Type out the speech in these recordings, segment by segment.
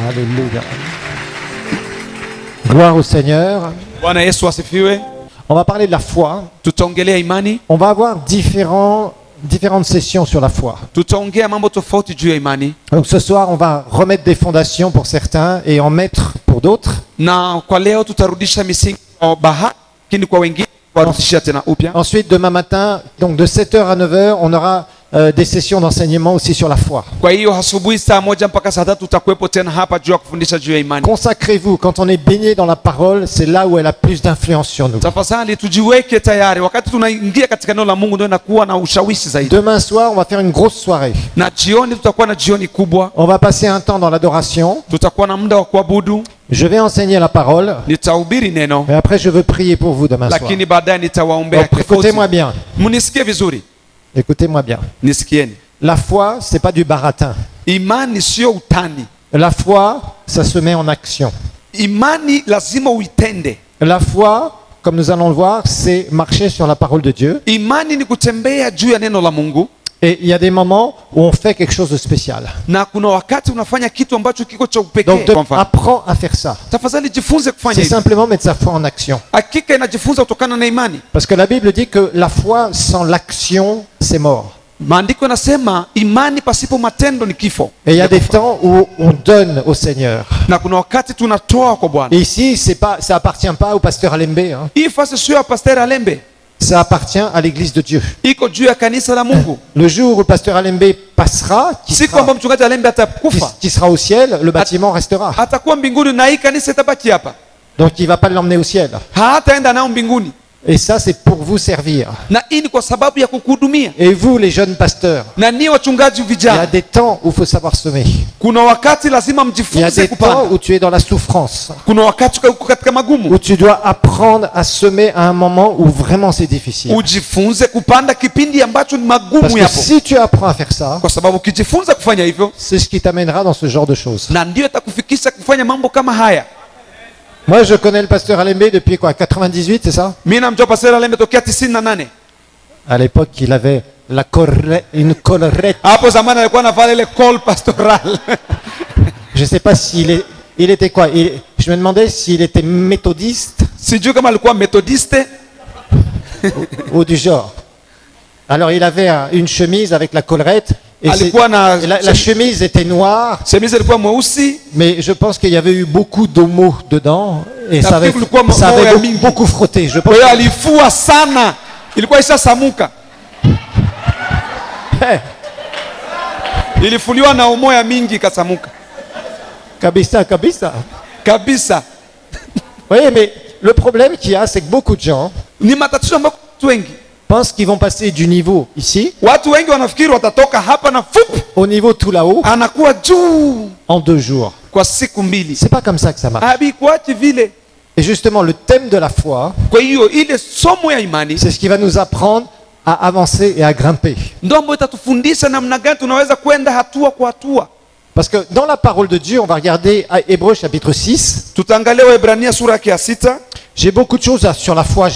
Alléluia. Gloire au Seigneur. Bwana Yesu asifiwe. On va parler de la foi. Tutaongelea imani. On va avoir différentes sessions sur la foi. Tutaongea mambo tofauti juu ya imani. Donc ce soir, on va remettre des fondations pour certains et en mettre pour d'autres. Na kwa leo tutarudisha misingi kwa baadhi, lakini kwa wengine warudishia tena upya. Ensuite, demain matin, donc de 7h à 9h, on aura des sessions d'enseignement aussi sur la foi. Kwa hiyo asubuhi saa 1 mpaka saa 3 tutakuwepo tena hapa juu ya kufundisha juu ya imani. Consacrez-vous. Quand on est baigné dans la parole, c'est là où elle a plus d'influence sur nous. Tafadhali tujiweke tayari. Wakati tunaingia katika neno la Mungu ndio inakuwa na ushawishi zaidi. Demain soir, on va faire une grosse soirée. Na jioni tutakuwa na jioni kubwa. On va passer un temps dans l'adoration. Tutakuwa na muda wa kuabudu. Je vais enseigner la parole. Nitahubiri neno. Mais après, je veux prier pour vous demain soir. Lakini baadaye nitawaombea. Écoutez-moi bien. Munisikie vizuri. Écoutez-moi bien. Nisikieni. La foi, c'est pas du baratin. Imani sio utani. La foi, ça se met en action. Imani lazima uitende. La foi, comme nous allons le voir, c'est marcher sur la parole de Dieu. Imani ni kutembea juu ya neno la Mungu. Et il y a des moments où on fait quelque chose de spécial. Na kuna wakati unafanya kitu ambacho kiko cha upekee. Donc apprends à faire ça. Tafadhali jifunze kufanya C'est hivyo. simplement mettre sa foi en action. Hakika inajifunza kutokana na imani. Parce que la Bible dit que la foi sans l'action, c'est mort. Maandiko yanasema imani pasipo matendo ni kifo. Et il y a des temps où on donne au Seigneur. Na kuna wakati tunatoa kwa Bwana. Et ici, ça appartient pas au pasteur Alembe. Hein. Hii fasi sio ya Pastor Alembe. Ça appartient à l'église de Dieu. Iko juu ya kanisa la Mungu. Le jour où le pasteur Alembe passera, Siku ambapo mchungaji Alembe atakufa, qui sera au ciel, le bâtiment restera. atakuwa mbinguni na hii kanisa itabaki hapa. Donc il ne va pas l'emmener au ciel. Hataenda nao mbinguni. Et ça, c'est pour vous servir. Na hii ni kwa sababu ya kukuhudumia. Et vous, les jeunes pasteurs, Na ni wachungaji il y a vijana. des temps où il faut savoir semer. Kuna wakati lazima Il y a mjifunze des temps kupanda. où tu es dans la souffrance, Kuna wakati uko katika magumu. où tu dois apprendre à semer à un moment où vraiment c'est difficile. Ujifunze kupanda kipindi ambacho ni Parce magumu que yapo. si tu apprends à faire ça, Kwa sababu ukijifunza kufanya hivyo, c'est ce qui t'amènera dans ce genre de choses. na ndio itakufikisha kufanya mambo kama haya. Moi, je connais le pasteur Alembe depuis quoi, 98, c'est ça? Mimi namjua Pastor Alembe tokea 98. À l'époque, il avait une collerette. Hapo zamani alikuwa anavaa ile col pastoral. Je ne sais pas s'il il était quoi. Je me demandais s'il était méthodiste Sijui kama alikuwa methodiste ou du genre. Alors, il avait une chemise avec la collerette. Et alikuwa na la chemise était noire, chemise ilikuwa mweusi. mais je pense qu'il y avait eu beaucoup d'homo dedans. Et ça avait Nafikiri beaucoup frotté. Je Kwa pense. hiyo alifua sana. Ilikuwa ishasamuka. Ilifuliwa na umoya mingi ikasamuka. Kabisa, kabisa. Kabisa. Oui, mais le problème qu'il y a, c'est que beaucoup de gens Ni matatizo ambayo watu wengi. pensent qu'ils vont passer du niveau ici Watu wengi wanafikiri watatoka hapa na fup au niveau tout là-haut anakuwa juu en 2 jours. kwa siku mbili. C'est pas comme ça que ça marche. Habikuachi vile. Et justement, le thème de la foi, Kwa hiyo ile somo ya imani c'est ce qui va nous apprendre à avancer et à grimper. ndio ambayo itatufundisha namna gani tunaweza kwenda hatua kwa hatua. Parce que dans la parole de Dieu, on va regarder à Hébreux chapitre 6. Tutaangalia Waebrania sura ya 6. J'ai beaucoup de choses sur la foi.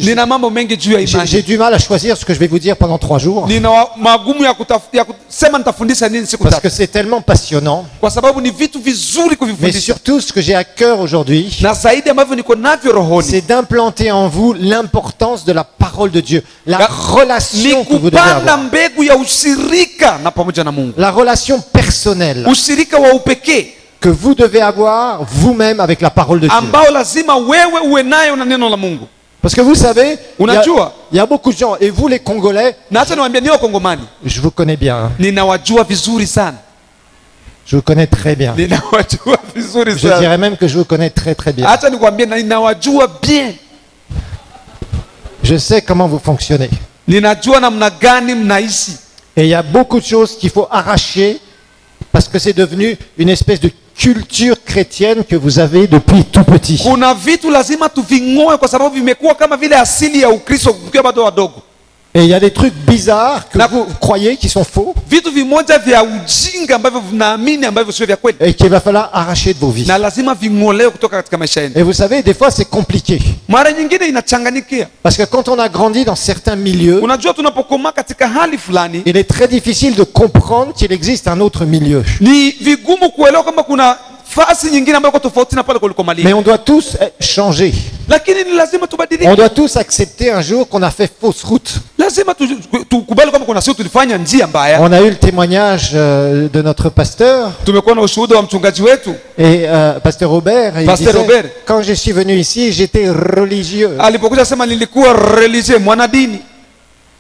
Nina mambo mengi juu ya imani. J'ai du mal à choisir ce que je vais vous dire pendant 3 jours. Nina magumu ya kusema nitafundisha nini siku Parce tatu. que c'est tellement passionnant. Kwa sababu ni vitu vizuri Mais kuvifundisha. surtout, ce que j'ai à cœur aujourd'hui, Na zaidi ambavyo niko navyo rohoni c'est d'implanter en vous l'importance de la parole de Dieu. La relation ni que vous devez kupanda avoir. mbegu ya ushirika na pamoja na Mungu. La relation personnelle Ushirika wa upekee que vous devez avoir vous-même avec la parole de Dieu. ambao lazima wewe uwe nayo na neno la Mungu. Parce que vous savez, Unajua, il y a beaucoup de gens, et vous les Congolais, na hata niwaambia ni Wakongomani, je vous connais bien. Hein. ninawajua vizuri sana. Je vous connais très bien. Ninawajua vizuri Je sana. dirais même que je vous connais très très bien. Hata nikwambie ninawajua bien. Je sais comment vous fonctionnez. Ninajua namna gani mnaishi. Et il y a beaucoup de choses qu'il faut arracher parce que c'est devenu une espèce de culture chrétienne que vous avez depuis tout petit. Kuna vitu lazima tuving'oe kwa sababu vimekuwa kama vile asili ya Ukristo tukiwa bado wadogo. Et il y a des trucs bizarres que Na- vous croyez qui sont faux vitu vimoja vya ujinga ambavyo vinaamini ambavyo sio vya kweli, et qu'il va falloir arracher de vos vies. na lazima ving'olewe kutoka katika maisha yenu. Et vous savez, des fois c'est compliqué. Mara nyingine inachanganikia. Parce que quand on a grandi dans certains milieux, Unajua, tunapokomaa katika hali fulani il est très difficile de comprendre qu'il existe un autre milieu. ni vigumu kuelewa kwamba kuna fasi nyingine ambayo iko tofauti na pale Mais kulikomalia, on doit tous changer. lakini ni lazima tubadilike. On doit tous accepter un jour qu'on a fait fausse route. Lazima tukubali kwamba kuna siku tulifanya njia mbaya. On a eu le témoignage de notre pasteur Tumekuwa na ushuhuda wa mchungaji wetu, et pasteur Robert. Et il Pasteur disait, Robert. quand je suis venu ici, j'étais religieux. alipokuja sema nilikuwa religieux, mwanadini.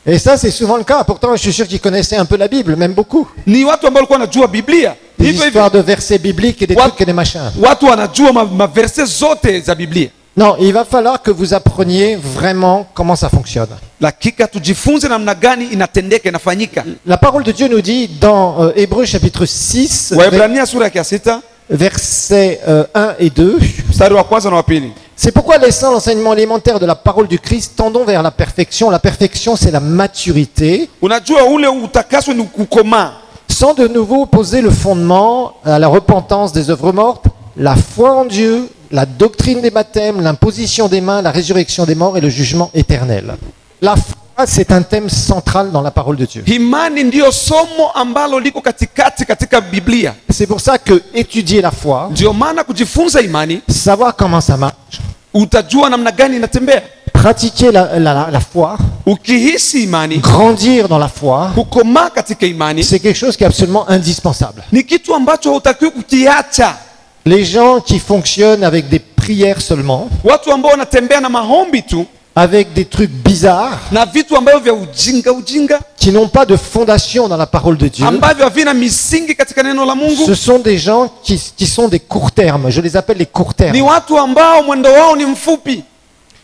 Et ça, c'est souvent le cas. Pourtant, je suis sûr qu'il connaissait un peu la Bible, même beaucoup. Ni watu ambao walikuwa wanajua Biblia Des hivyo hivyo, histoires de versets bibliques et des What? trucs et des machins. watu wanajua maverse zote za Biblia. Non, il va falloir que vous appreniez vraiment comment ça fonctionne. Lakika tujifunze namna gani inatendeka, inafanyika. La parole de Dieu nous dit dans Hébreux chapitre 6, Waebrania sura ya 6 versets 1 et 2. mstari wa kwanza na wa pili. C'est pourquoi, laissant l'enseignement élémentaire de la parole du Christ, tendons vers la perfection. La perfection, c'est la maturité, Unajua ule utakaso ni kukomaa, sans de nouveau poser le fondement à la repentance des œuvres mortes, la foi en Dieu, la doctrine des baptêmes, l'imposition des mains, la résurrection des morts et le jugement éternel. La foi, c'est un thème central dans la parole de Dieu. imani ndiyo somo ambalo liko katikati katika Biblia. C'est pour ça que étudier la foi, Ndio maana kujifunza imani, savoir comment ça marche, utajua namna gani inatembea. pratiquer la foi, Ukihisi imani, grandir dans la foi, kukomaa katika imani c'est quelque chose qui est absolument indispensable. ni kitu ambacho hutakiwi kukiacha. Les gens qui fonctionnent avec des prières seulement, Watu ambao wanatembea na maombi tu avec des trucs bizarres, na vitu ambavyo vya ujinga qui n'ont pas de fondation dans la parole de Dieu, ambavyo havina misingi katika neno la Mungu, ce sont des gens qui sont des courts termes. Je les appelle les courts ni termes. watu ambao mwendo wao ni mfupi.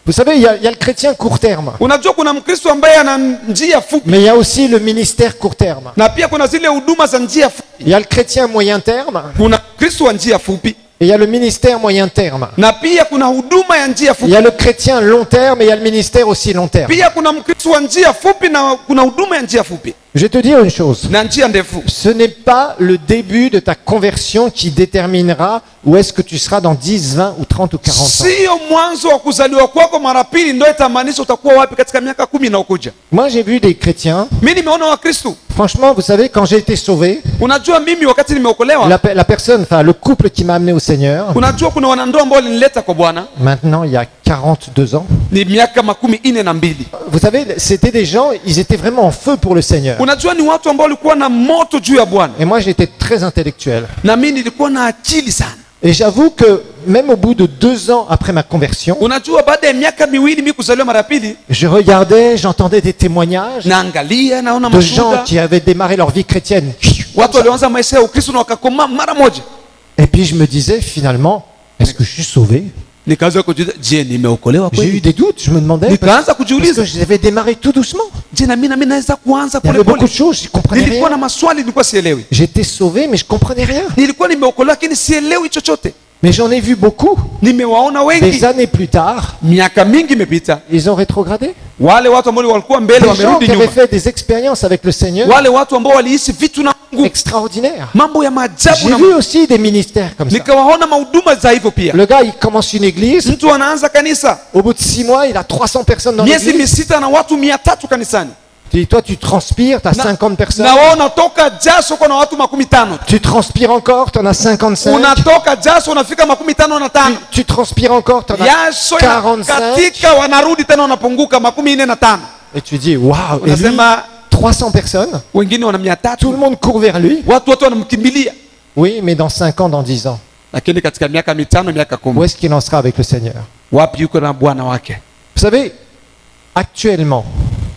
Vous savez, il y a le chrétien court terme, Unajua kuna Mkristo ambaye ana njia fupi, mais il y a aussi le ministère court terme. na pia kuna zile huduma za njia fupi. Il y a le chrétien moyen terme Kuna Kristo wa njia fupi et il y a le ministère moyen terme. na pia kuna huduma ya njia Il fupi. y a le chrétien long terme et il y a le ministère aussi long terme. Pia kuna Mkristo wa njia fupi na kuna huduma ya njia fupi Je vais te dire une chose. na njia ndefu. Ce n'est pas le début de ta conversion qui déterminera où est-ce que tu seras dans 10, 20 ou 30 ou 40 ans. Sio mwanzo wa kuzaliwa kwako mara pili ndio itamaanisha utakuwa wapi katika miaka 10 inayokuja. Moi, j'ai vu des chrétiens. Mimi nimeona Wakristo, Franchement, vous savez, quand j'ai été sauvé, unajua mimi wakati nimeokolewa, la personne, enfin le couple qui m'a amené au Seigneur, unajua kuna wanandoa ambao walinileta kwa Bwana maintenant il y a 42 ans, ni miaka 42. vous savez, c'était des gens, ils étaient vraiment en feu pour le Seigneur. Unajua ni watu ambao walikuwa na moto juu ya Bwana, Et moi, j'étais très intellectuel. na mimi nilikuwa na akili sana. Et j'avoue que même au bout de 2 ans après ma conversion, Unajua baada ya miaka miwili mimi kuzaliwa mara pili, je regardais, j'entendais des témoignages naangalia naona de gens mashuhuda, qui avaient démarré leur vie chrétienne. watu walioanza maisha ya Ukristo na wakakomaa mara moja. Et puis je me disais finalement, est-ce que je suis sauvé? Nikaanza kujiuliza, je, nimeokolewa J'ai eu kweli? des doutes, je me demandais. Nikaanza Parce que kujiuliza, j'avais démarré tout doucement. je na mimi naweza kuanza Il y avait pole beaucoup de pole. choses, je comprenais Nilikuwa na rien. maswali nilikuwa sielewi. J'étais sauvé, mais je comprenais rien. Nilikuwa nimeokolewa lakini sielewi chochote. Mais j'en ai vu beaucoup. Nimewaona Des wengi, années plus tard, miaka mingi imepita, ils ont rétrogradé. wale watu ambao walikuwa mbele Des gens wamerudi qui avaient nyuma, fait des expériences avec le Seigneur wale watu ambao waliishi vitu na Mungu, extraordinaires. mambo ya maajabu J'ai na vu aussi des ministères comme ça. nikawaona mahuduma za hivyo pia. Le gars, il commence une église. Mtu anaanza kanisa, Au bout de 6 mois, il a 300 personnes dans miezi l'église. misita na watu 300 kanisani, Et toi, tu transpires, tu as 50 personnes. na wao unatoka jasho kwa na watu 50. Tu transpires encore, tu en as 55. Unatoka jasho unafika 55, Tu transpires encore, tu en as jasho 45. katika, wanarudi tena wanapunguka 45. Et tu dis, waouh, et lui, Unasema 300 personnes. wengine wana Tout le 300, monde court vers lui. watu wote wanamkimbilia. Oui, mais dans 5 ans, dans 10 ans, Lakini katika miaka 5, miaka où 10, est-ce qu'il en sera avec le Seigneur? wapi yuko na Bwana wake? Vous savez, actuellement,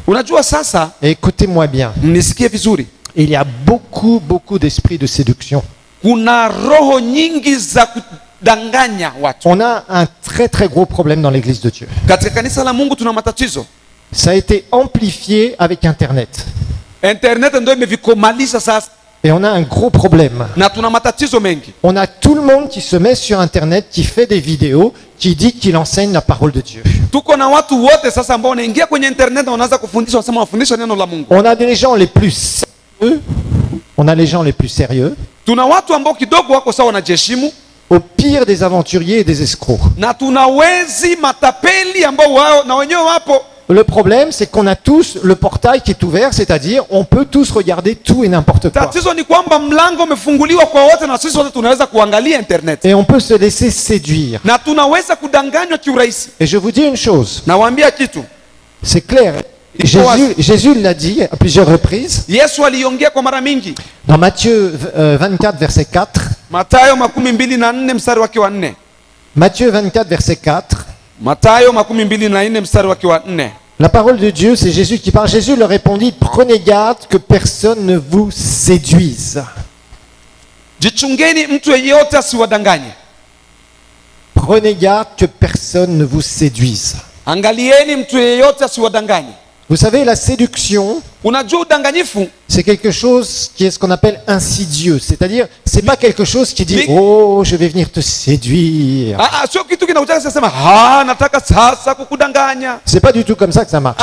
Unajua sasa, et écoutez-moi bien, mnisikie vizuri, il y a beaucoup d'esprits de séduction. kuna roho nyingi za kudanganya watu. On a un très gros problème dans l'église de Dieu. Katika kanisa la Mungu tuna matatizo. Ça a été amplifié avec Internet. Internet ndio imevikomalisha sasa. Et on a un gros problème. na tuna matatizo mengi. On a tout le monde qui se met sur Internet, qui fait des vidéos, qui dit qu'il enseigne la parole de Dieu. Tuko na watu wote sasa ambao wanaingia kwenye internet na wanaanza kufundisha, wanasema wafundisha neno la Mungu. On a les gens les plus sérieux. On a les gens les plus sérieux. Tuna watu ambao kidogo wako sawa wanajiheshimu, Au pire des aventuriers et des escrocs. na tuna wezi matapeli ambao wao na wenyewe wapo. Le problème, c'est qu'on a tous le portail qui est ouvert, c'est-à-dire on peut tous regarder tout et n'importe quoi. Tatizo ni kwamba mlango umefunguliwa kwa wote, na sisi wote tunaweza kuangalia internet Et on peut se laisser séduire. na tunaweza kudanganywa kiurahisi. Et je vous dis une chose, Nawaambia kitu, c'est clair. Jésus l'a dit à plusieurs reprises. Yesu aliongea kwa mara mingi. Dans Matthieu 24, verset 4. Mathayo 24 mstari wake wa 4. Matthieu 24, verset 4. Mathayo 24 mstari wake wa 4. La parole de Dieu, c'est Jésus qui parle. Jésus leur répondit, prenez garde que personne ne vous séduise. Jichungeni mtu yeyote asiwadanganye. Prenez garde que personne ne vous séduise. Angalieni mtu yeyote asiwadanganye. Vous savez, la séduction, Unajua udanganyifu c'est quelque chose qui est ce qu'on appelle insidieux. C'est-à-dire, c'est pas quelque chose qui dit, Mais- oh, je vais venir te séduire. sio kitu kinakuja sema nataka sasa kukudanganya. C'est pas du tout comme ça que ça marche.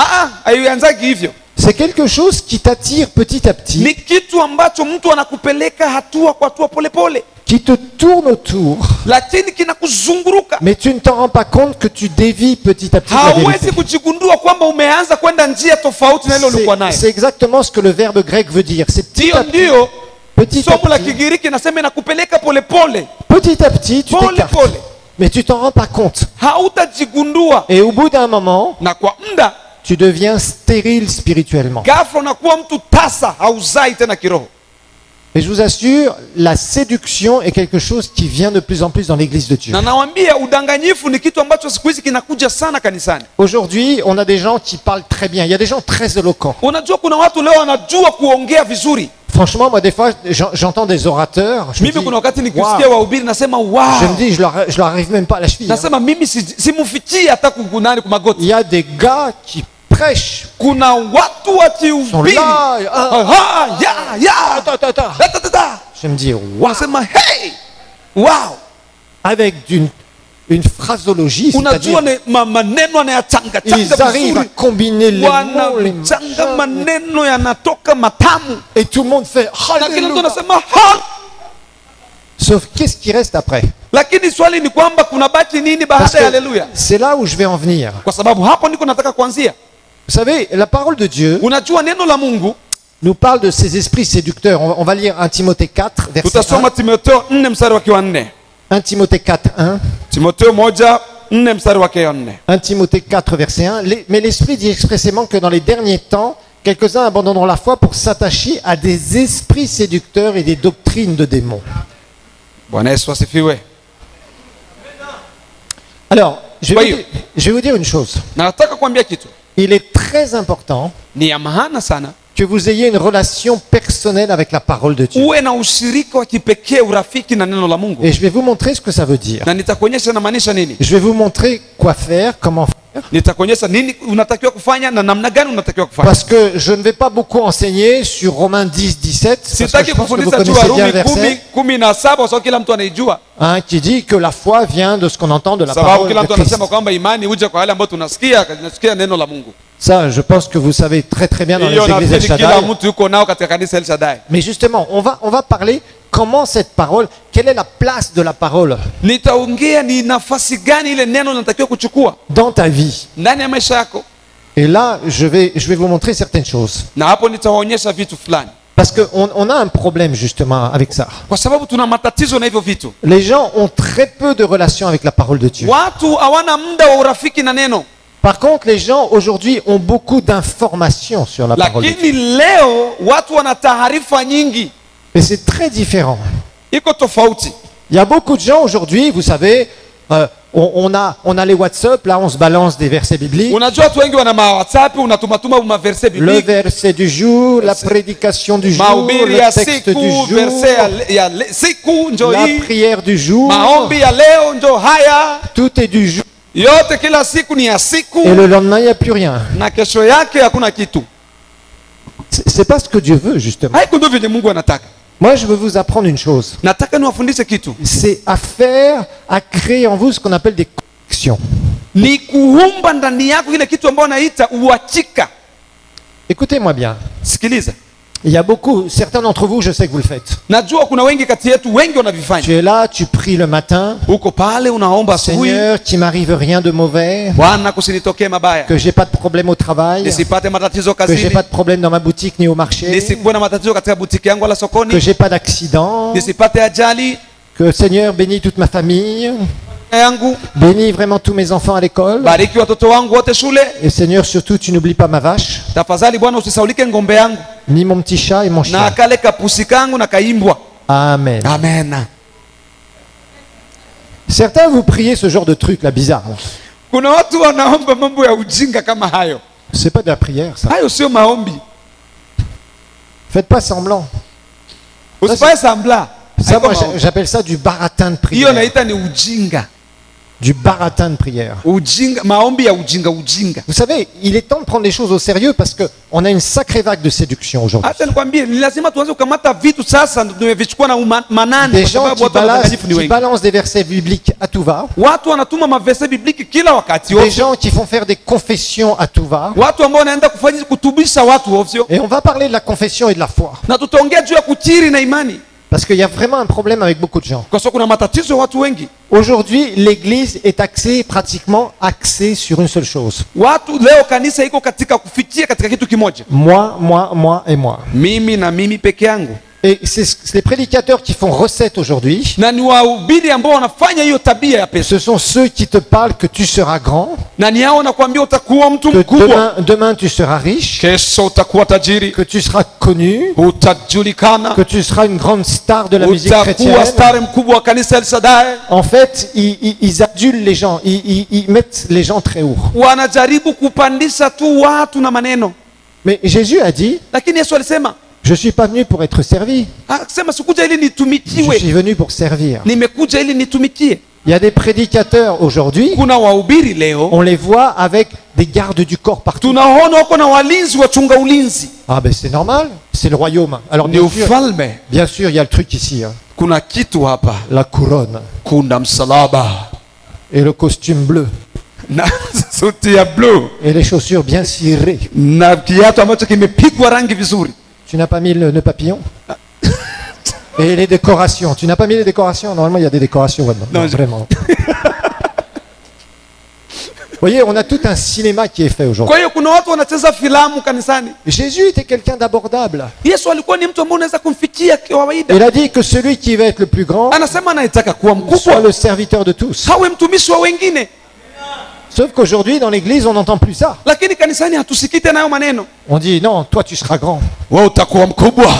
Haianzagi hivyo. C'est quelque chose qui t'attire petit à petit, Ni kitu ambacho mtu anakupeleka hatua kwa hatua polepole, qui te tourne autour, lakini kinakuzunguruka. mais tu ne t'en rends pas compte que tu dévies petit à petit la Hauwezi vérité. kujigundua kwamba umeanza kwenda njia tofauti na ile ulikuwa nayo. C'est exactement ce que le verbe grec veut dire. C'est petit Ndio à petit, ndio petit à somo la petit, Kigiriki nasema inakupeleka polepole, petit à petit, tu pole t'écartes. pole, Mais tu t'en rends pas compte. hautajigundua, Et au bout d'un moment, na kwa muda tu deviens stérile spirituellement. ghafla unakuwa mtu tasa, hauzai tena kiroho. Et je vous assure, la séduction est quelque chose qui vient de plus en plus dans l'église de Dieu. Na nawaambia udanganyifu ni kitu ambacho siku hizi kinakuja sana kanisani. Aujourd'hui, on a des gens qui parlent très bien. Il y a des gens très éloquents. Unajua kuna watu leo wanajua kuongea vizuri. Franchement, moi, des fois, j'entends des orateurs. Je me Mimi dis, kuna wakati wow. nikisikia wahubiri nasema wow. Je me dis, je leur arrive même pas à la cheville. Hein. Nasema mimi simufichii hata kunani Il kumagoti. y a des gars qui prêchent. Kuna watu Ils sont wakihubiri. là. Attends. Ta. Je me dis, wow. Wanasema hey! Wow. Avec une phrasologie, Unajua c'est-à-dire, ni maneno anayachanga ils arrivent à vizuri. combiner les mots, les Wanachanga machins. maneno yanatoka matamu. Et tout le monde fait Na kila mtu Alléluia. anasema ha! Sauf qu'est-ce qui reste après? Lakini swali ni kwamba kuna baki nini Parce baada ya que haleluya? c'est là où je vais en venir. Kwa sababu hapo ndiko nataka kuanzia. Vous savez, la parole de Dieu Unajua neno la Mungu, nous parle de ces esprits séducteurs. On va lire 1 Timothée 4, verset 1. tutasoma Timotheo 4 mstari wake wa 4. 1 Timothée 4, 1. Timotheo 1:4 mstari wake wa 4. 1 Timothée 4, verset 1. Mais l'Esprit dit expressément que dans les derniers temps, quelques-uns abandonneront la foi pour s'attacher à des esprits séducteurs et des doctrines de démons. Bwana Yesu asifiwe. Alors, je Oui. vais vous dire une chose. Na nataka kuambia kitu. Il est très important Ni ya maana sana que vous ayez une relation personnelle avec la parole de Dieu. uwe na ushirika wa kipekee, urafiki na neno la Mungu. Et je vais vous montrer ce que ça veut dire. Na nitakuonyesha namaanisha nini. Je vais vous montrer quoi faire, comment faire. Nitakuonyesha nini unatakiwa kufanya na namna gani unatakiwa kufanya. Parce que je ne vais pas beaucoup enseigner sur Romains 10, 17. Parce que Sitaki je pense que vous kufundisha tu connaissez bien le Warumi verset. 10:17 kwa sababu kila mtu anaijua. Hein, qui dit que la foi vient de ce qu'on entend de la Sababu parole kila de mtu Christ. anasema kwamba imani huja kwa wale ambao tunasikia neno la Mungu. Ça, je pense que vous savez très très bien dans les Hiyo églises El nafikiri kila Shaddai. mtu yuko nao katika kanisa El Shaddai. Mais justement, on va parler comment cette parole, quelle est la place de la parole Nitaongea ni nafasi gani ile neno linatakiwa kuchukua dans ta vie. ndani ya maisha yako, Et là, je vais vous montrer certaines choses. na hapo nitawaonyesha vitu fulani, Parce qu'on a un problème justement avec ça. kwa sababu tuna matatizo na hivyo vitu. Les gens ont très peu de relations avec la parole de Dieu. Watu hawana muda wa urafiki na neno, Par contre, les gens aujourd'hui ont beaucoup d'informations sur la parole de Dieu. lakini leo watu wana taarifa nyingi, Et c'est très différent. iko tofauti. Il y a beaucoup de gens aujourd'hui, vous savez, on a les WhatsApp, là on se balance des versets bibliques. Unajua watu wengi wana WhatsApp, unatumatuma maverse Le biblique, verset du jour, la prédication du jour, mahubiri ya le texte du siku, jour, verse ya siku njo la hii, prière du jour. maombi ya leo njo haya, Tout est du jour. yote kila siku ni ya siku, Et le lendemain, il n'y a plus rien. na kesho yake hakuna kitu. C'est pas ce que Dieu veut, justement. Haiko ndio vile Mungu anataka. Moi, je veux vous apprendre une chose. Nataka niwafundishe kitu. C'est à faire, à créer en vous ce qu'on appelle des convictions. Ni kuumba ndani yako ile kitu ambayo naita uhakika. Écoutez-moi bien. Sikiliza. Il y a beaucoup, certains d'entre vous, je sais que vous le faites. Najua kuna wengi kati yetu wengi wanavifanya. Tu es là, tu pries le matin. Uko pale unaomba asubuhi. Seigneur, qu'il m'arrive rien de mauvais. Bwana kusinitokee mabaya. Que j'ai pas de problème au travail. Nisipate matatizo Que j'ai kazini. pas de problème dans ma boutique ni au marché. Nisikuwe na matatizo katika butiki yangu wala Que sokoni. j'ai pas d'accident. Nisipate ajali Que Seigneur bénisse toute ma famille. yangu. Bénis vraiment tous mes enfants à l'école. Bariki watoto wangu wote shule. Et Seigneur, surtout, tu n'oublies pas ma vache, Tafadhali Bwana usisaulike ngombe yangu ni mon petit chat et mon na chien. kale kapusi kangu na kaimbwa. Amen. Amen. Certains, vous priez ce genre de truc là, bizarre. Kuna watu wanaomba mambo ya ujinga kama hayo. C'est pas de la prière, ça. Hayo sio maombi. Faites pas semblant. Usifaye sambla. Ça, moi, j'appelle ça du baratin de Hiyo prière. naita ni ujinga. Du baratin de prière. Ujinga, maombi ya ujinga. Vous savez, il est temps de prendre les choses au sérieux parce qu'on a une sacrée vague de séduction aujourd'hui. Hata nikwambie ni lazima tuanze kukamata vitu sasa tumevichukua na manani Des kwa gens sababu watu wadanganyifu ni qui wengi. balancent des versets bibliques à tout va. Watu wanatuma mavese bibliki kila wakati Des ovyo. gens qui font faire des confessions à tout va. Watu ambao wanaenda kufanya kutubisha watu ovyo. Et on va parler de la confession et de la foi. Na tutaongea juu ya kukiri na imani. Parce qu'il y a vraiment un problème avec beaucoup de gens. Kwa sababu kuna matatizo ya watu wengi. Aujourd'hui, l'église est pratiquement axée sur une seule chose. Watu leo kanisa iko katika kufikia katika kitu kimoja. Moi et moi. Mimi na mimi peke yangu. Et c'est les prédicateurs qui font recette aujourd'hui. Na ni wahubiri ambao wanafanya hiyo tabia ya pesa. Ce sont ceux qui te parlent que tu seras grand, Na ni hao nakwambia utakuwa mtu que mkubwa. demain tu seras riche, Kesho utakuwa tajiri. que tu seras connu, Utajulikana. que tu seras une grande star de la musique Utakuwa chrétienne. stari mkubwa wa kanisa El Shaddai. En fait, ils adulent les gens, ils mettent les gens très haut. Wanajaribu kupandisha tu watu na maneno. Mais Jésus a dit, Lakini Yesu alisema, je ne suis pas venu pour être servi, akasema sikuja ili je nitumikiwe. suis venu pour servir. Nimekuja ili nitumikie. Il y a des prédicateurs aujourd'hui, Kuna wahubiri leo. on les voit avec des gardes du corps partout. Tunaona wako na walinzi wachunga ulinzi. Ah ben c'est normal, c'est le royaume. Alors Ni ufalme. bien sûr, il y a le truc ici, hein, Kuna kitu hapa. la couronne Kuna msalaba. et le costume bleu Na suti ya blue. et les chaussures bien cirées. Na kiatu ambacho kimepigwa rangi vizuri. Tu n'as pas mis le nœud papillon et les décorations. Tu n'as pas mis les décorations? Normalement, il y a des décorations maintenant. Non, Non, je- vraiment. Vous voyez, on a tout un cinéma qui est fait aujourd'hui. Kwa hiyo kuna watu wanacheza filamu kanisani. Jésus était quelqu'un d'abordable. Yesu alikuwa ni mtu ambaye unaweza kumfikia kawaida. Il a dit que celui qui va être le plus grand Anasema anayetaka kuwa soit mkubwa le serviteur de tous. hawe mtumishi wa wengine. Sauf qu'aujourd'hui, dans l'église, on n'entend plus ça. Lakini kanisani hatusikii tena hayo maneno. On dit non, toi tu seras grand. Wewe utakuwa mkubwa.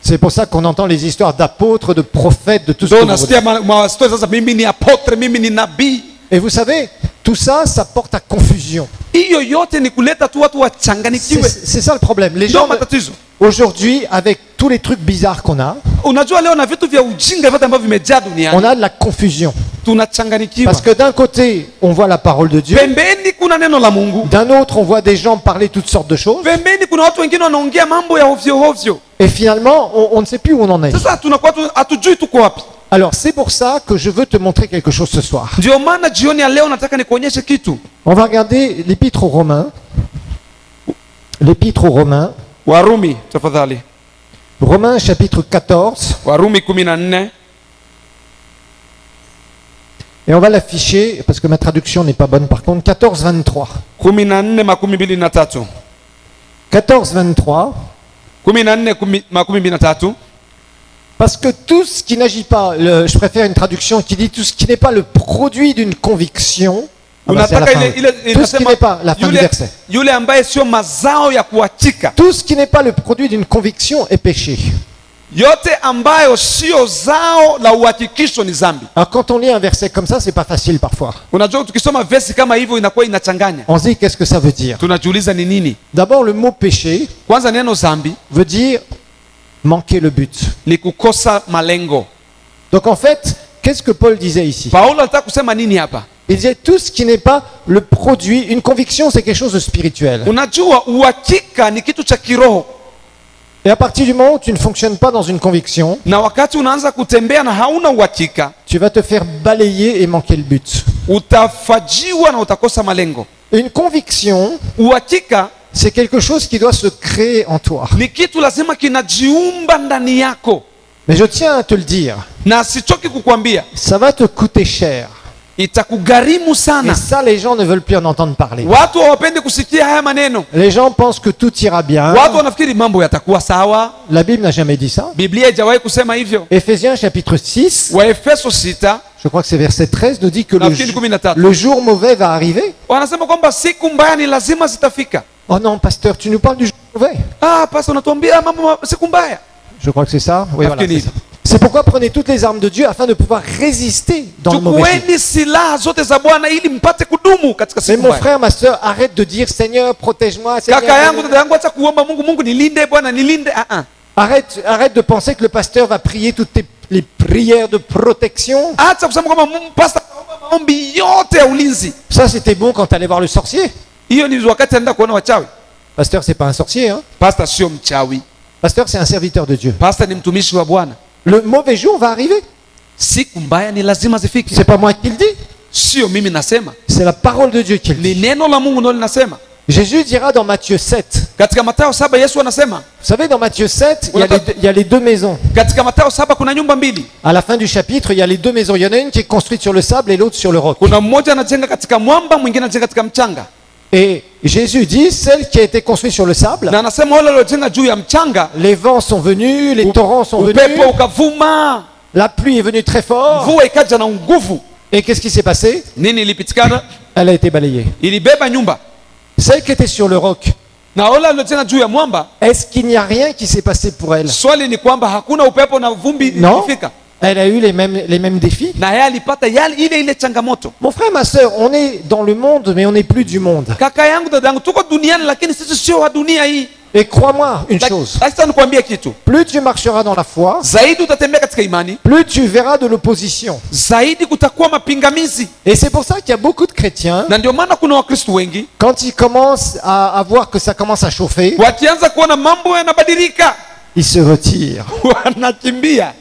C'est pour ça qu'on entend les histoires d'apôtres, de prophètes, de tout ce Ndio que vous unasikia mastori sasa, mimi ni apotre, mimi ni nabii. Et vous savez, tout ça, ça porte à confusion. Hiyo yote ni kuleta tu watu wachanganikiwe. C'est ça le problème. Les Ndio gens, matatizo. aujourd'hui, avec tous les trucs bizarres qu'on a, Unajua leo na vitu vya ujinga vyote ambavyo vimejaa on duniani. a de la confusion. Tunachanganikiwa. Parce que d'un côté, on voit la parole de Dieu. Pembeni kuna neno la Mungu. D'un autre, on voit des gens parler toutes sortes de choses. Pembeni kuna watu wengine wanaongea mambo ya ovyo ovyo. Et finalement, on ne sait plus où on en est. Sasa tunakuwa hatujui tuko wapi. Alors, c'est pour ça que je veux te montrer quelque chose ce soir. Ndio maana jioni ya leo nataka nikuonyeshe kitu. On va regarder l'épître aux Romains. L'épître aux Romains. Warumi tafadhali. Romains chapitre 14. Warumi 14. Et on va l'afficher, parce que ma traduction n'est pas bonne par contre. 14, 23. 14:23. 14, 23. 14:23. Parce que tout ce qui n'agit pas, je préfère une traduction qui dit tout ce qui n'est pas le produit d'une conviction. Ah bah, c'est à la Unataka fin. ile Tout ce qui n'est pas, la fin du yule, verset. yule ambaye sio mazao ya kuachika. Tout ce qui n'est pas le produit d'une conviction est péché. Yote ambayo sio zao la uhakikisho ni zambi. Alors quand on lit un verset comme ça, c'est pas facile parfois. Unajua tukisoma versi kama hivyo inakuwa inachanganya. On se dit qu'est-ce que ça veut dire? Tunajiuliza ni nini? D'abord, le mot péché Kwanza neno zambi veut dire manquer le but. ni kukosa malengo. Donc en fait, qu'est-ce que Paul disait ici? Paulo alitaka kusema nini hapa? Il disait tout ce qui n'est pas le produit, une conviction c'est quelque chose de spirituel. Unajua uhakika ni kitu cha kiroho. Et à partir du moment où tu ne fonctionnes pas dans une conviction, na wakati unaanza kutembea na hauna uhakika, tu vas te faire balayer et manquer le but. utafajiwa na utakosa malengo. Une conviction, Uhakika c'est quelque chose qui doit se créer en toi. ni kitu lazima kinajiumba ndani yako, Mais je tiens à te le dire, na sichoki kukwambia ça va te coûter cher. itakugharimu Et sana. ça, les gens ne veulent plus en entendre parler. Watu hawapendi kusikia haya maneno. Les gens pensent que tout ira bien. Watu wanafikiri mambo yatakuwa sawa. La Bible n'a jamais dit ça. Biblia haijawahi kusema hivyo. Éphésiens chapitre 6, Waefeso 6 je crois que c'est verset 13, nous dit que nafikiri 13 le jour mauvais va arriver. wanasema kwamba siku mbaya ni lazima zitafika. Oh non, pasteur, tu nous parles du jour mauvais. Pastor, unatuambia mambo siku mbaya. Je crois que c'est ça. Oui, voilà, Nafikiri c'est ça. C'est pourquoi prenez toutes les armes de Dieu afin de pouvoir résister dans le mauvais jour. Chukueni silaha zote za Bwana ili mpate kudumu katika Mais siku mon mbaya. frère, ma soeur, arrête de dire Seigneur, protège-moi. Seigneur, Kaka yangu, dada yangu, acha kuomba Mungu, Mungu nilinde Bwana, nilinde. Arrête de penser que le pasteur va prier toutes les prières de protection. Acha kusema kwamba pastor ataomba maombi yote ya ulinzi. Ça, c'était bon quand tu allais voir le sorcier. Hiyo ni wakati anaenda kuona wachawi. Pasteur, c'est pas un sorcier. Hein? Pastor sio mchawi. Pasteur, c'est un serviteur de Dieu. Pastor ni mtumishi wa Bwana. Le mauvais jour va arriver. Siku mbaya ni lazima zifike. C'est pas moi qui le dis. Sio mimi nasema. C'est la parole de Dieu qui le Ni dit. neno la Mungu ndio linasema. Jésus dira dans Matthieu 7. Katika Mathayo 7 Yesu anasema. Vous savez, dans Matthieu 7, il y a les deux maisons. Katika Mathayo 7 kuna nyumba mbili. À la fin du chapitre, il y a les deux maisons. Il y en a une qui est construite sur le sable et l'autre sur le roc. Kuna mmoja anajenga katika mwamba, mwingine anajenga katika mchanga. Et Jésus dit, celle qui a été construite sur le sable, Na anasema wale waliojenga juu ya mchanga, les vents sont venus, les torrents sont venus, upepo ukavuma, la pluie est venue très fort. mvua ikaja na nguvu. Et qu'est-ce qui s'est passé? Nini ilipitikana? Elle a été balayée. Ilibeba nyumba. Celle qui était sur le roc, Na wale waliojenga juu ya mwamba, est-ce qu'il n'y a rien qui s'est passé pour elle? swali ni kwamba hakuna upepo na vumbi Non. ilifika. Elle a eu les mêmes défis. Na yeye alipata yale ile changamoto. Mon frère, ma soeur, on est dans le monde, mais on n'est plus du monde. Kaka yangu, dada yangu, tuko duniani lakini sisi sio wa dunia hii. Et crois-moi une chose, Sasa nikwambie kitu. plus tu marcheras dans la foi, Zaidi utatembea katika imani, plus tu verras de l'opposition. zaidi kutakuwa mapingamizi. Et c'est pour ça qu'il y a beaucoup de chrétiens, Na ndio maana kuna Wakristo wengi quand ils commencent à voir que ça commence à chauffer, wakianza kuona mambo yanabadilika, ils se retirent. wanakimbia.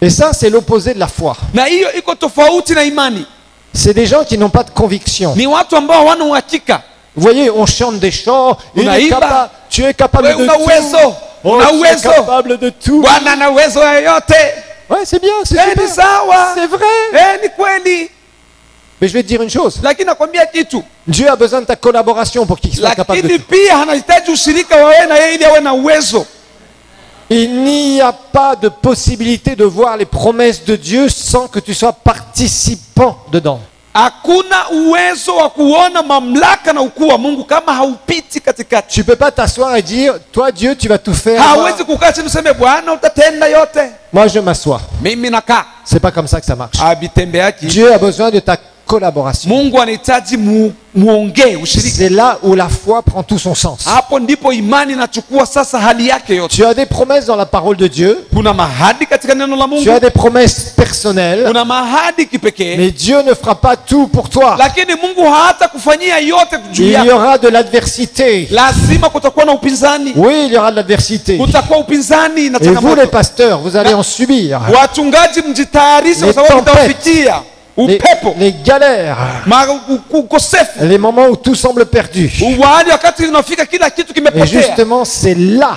Et ça, c'est l'opposé de la foi. Na hiyo iko tofauti na imani. C'est des gens qui n'ont pas de conviction. Ni watu ambao hawana uhakika. Vous voyez, on chante des chants. Unaimba. Tu es capable Wewe de una tout. uwezo, Oh, una tu es uwezo. capable de tout. Bwana ana uwezo wa yote. Ouais, c'est bien, c'est Ni super. sawa. C'est vrai. Ni kweli. Mais je vais te dire une chose. Lakini nakwambia kitu. Dieu a besoin de ta collaboration pour qu'il soit capable de Lakini tout. pia anahitaji ushirika wa wewe na yeye ili awe na uwezo. Il n'y a pas de possibilité de voir les promesses de Dieu sans que tu sois participant dedans. Hakuna uwezo wa kuona mamlaka na ukuu wa Mungu kama haupiti katikati. Tu peux pas t'asseoir et dire, toi Dieu, tu vas tout faire. Hawezi kukaa chini useme Bwana utatenda yote. Moi, je m'assois. Mimi nakaa. C'est pas comme ça que ça marche. Abitembeaki. Dieu a besoin de ta collaboration. Mungu anahitaji muongee ushirika. C'est là où la foi prend tout son sens. Hapo ndipo imani inachukua sasa hali yake yote. Tu as des promesses dans la parole de Dieu. Kuna mahadi katika neno la Mungu. Tu as des promesses personnelles. Kuna mahadi kipekee. Mais Dieu ne fera pas tout pour toi. Lakini Mungu hata kufanyia yote juu Il y yako. aura de l'adversité. Lazima kutakuwa na upinzani. Oui, il y aura de l'adversité. Kutakuwa upinzani na Et vous, les changamoto. pasteurs, vous allez en subir. Wachungaji mjitayarishe kwa Les sababu tempêtes. mtafikia Les, upepo. les galères. Ukosefu. Les moments où tout semble perdu. Uwani wakati unafika kila kitu Et kimepotea. justement, c'est là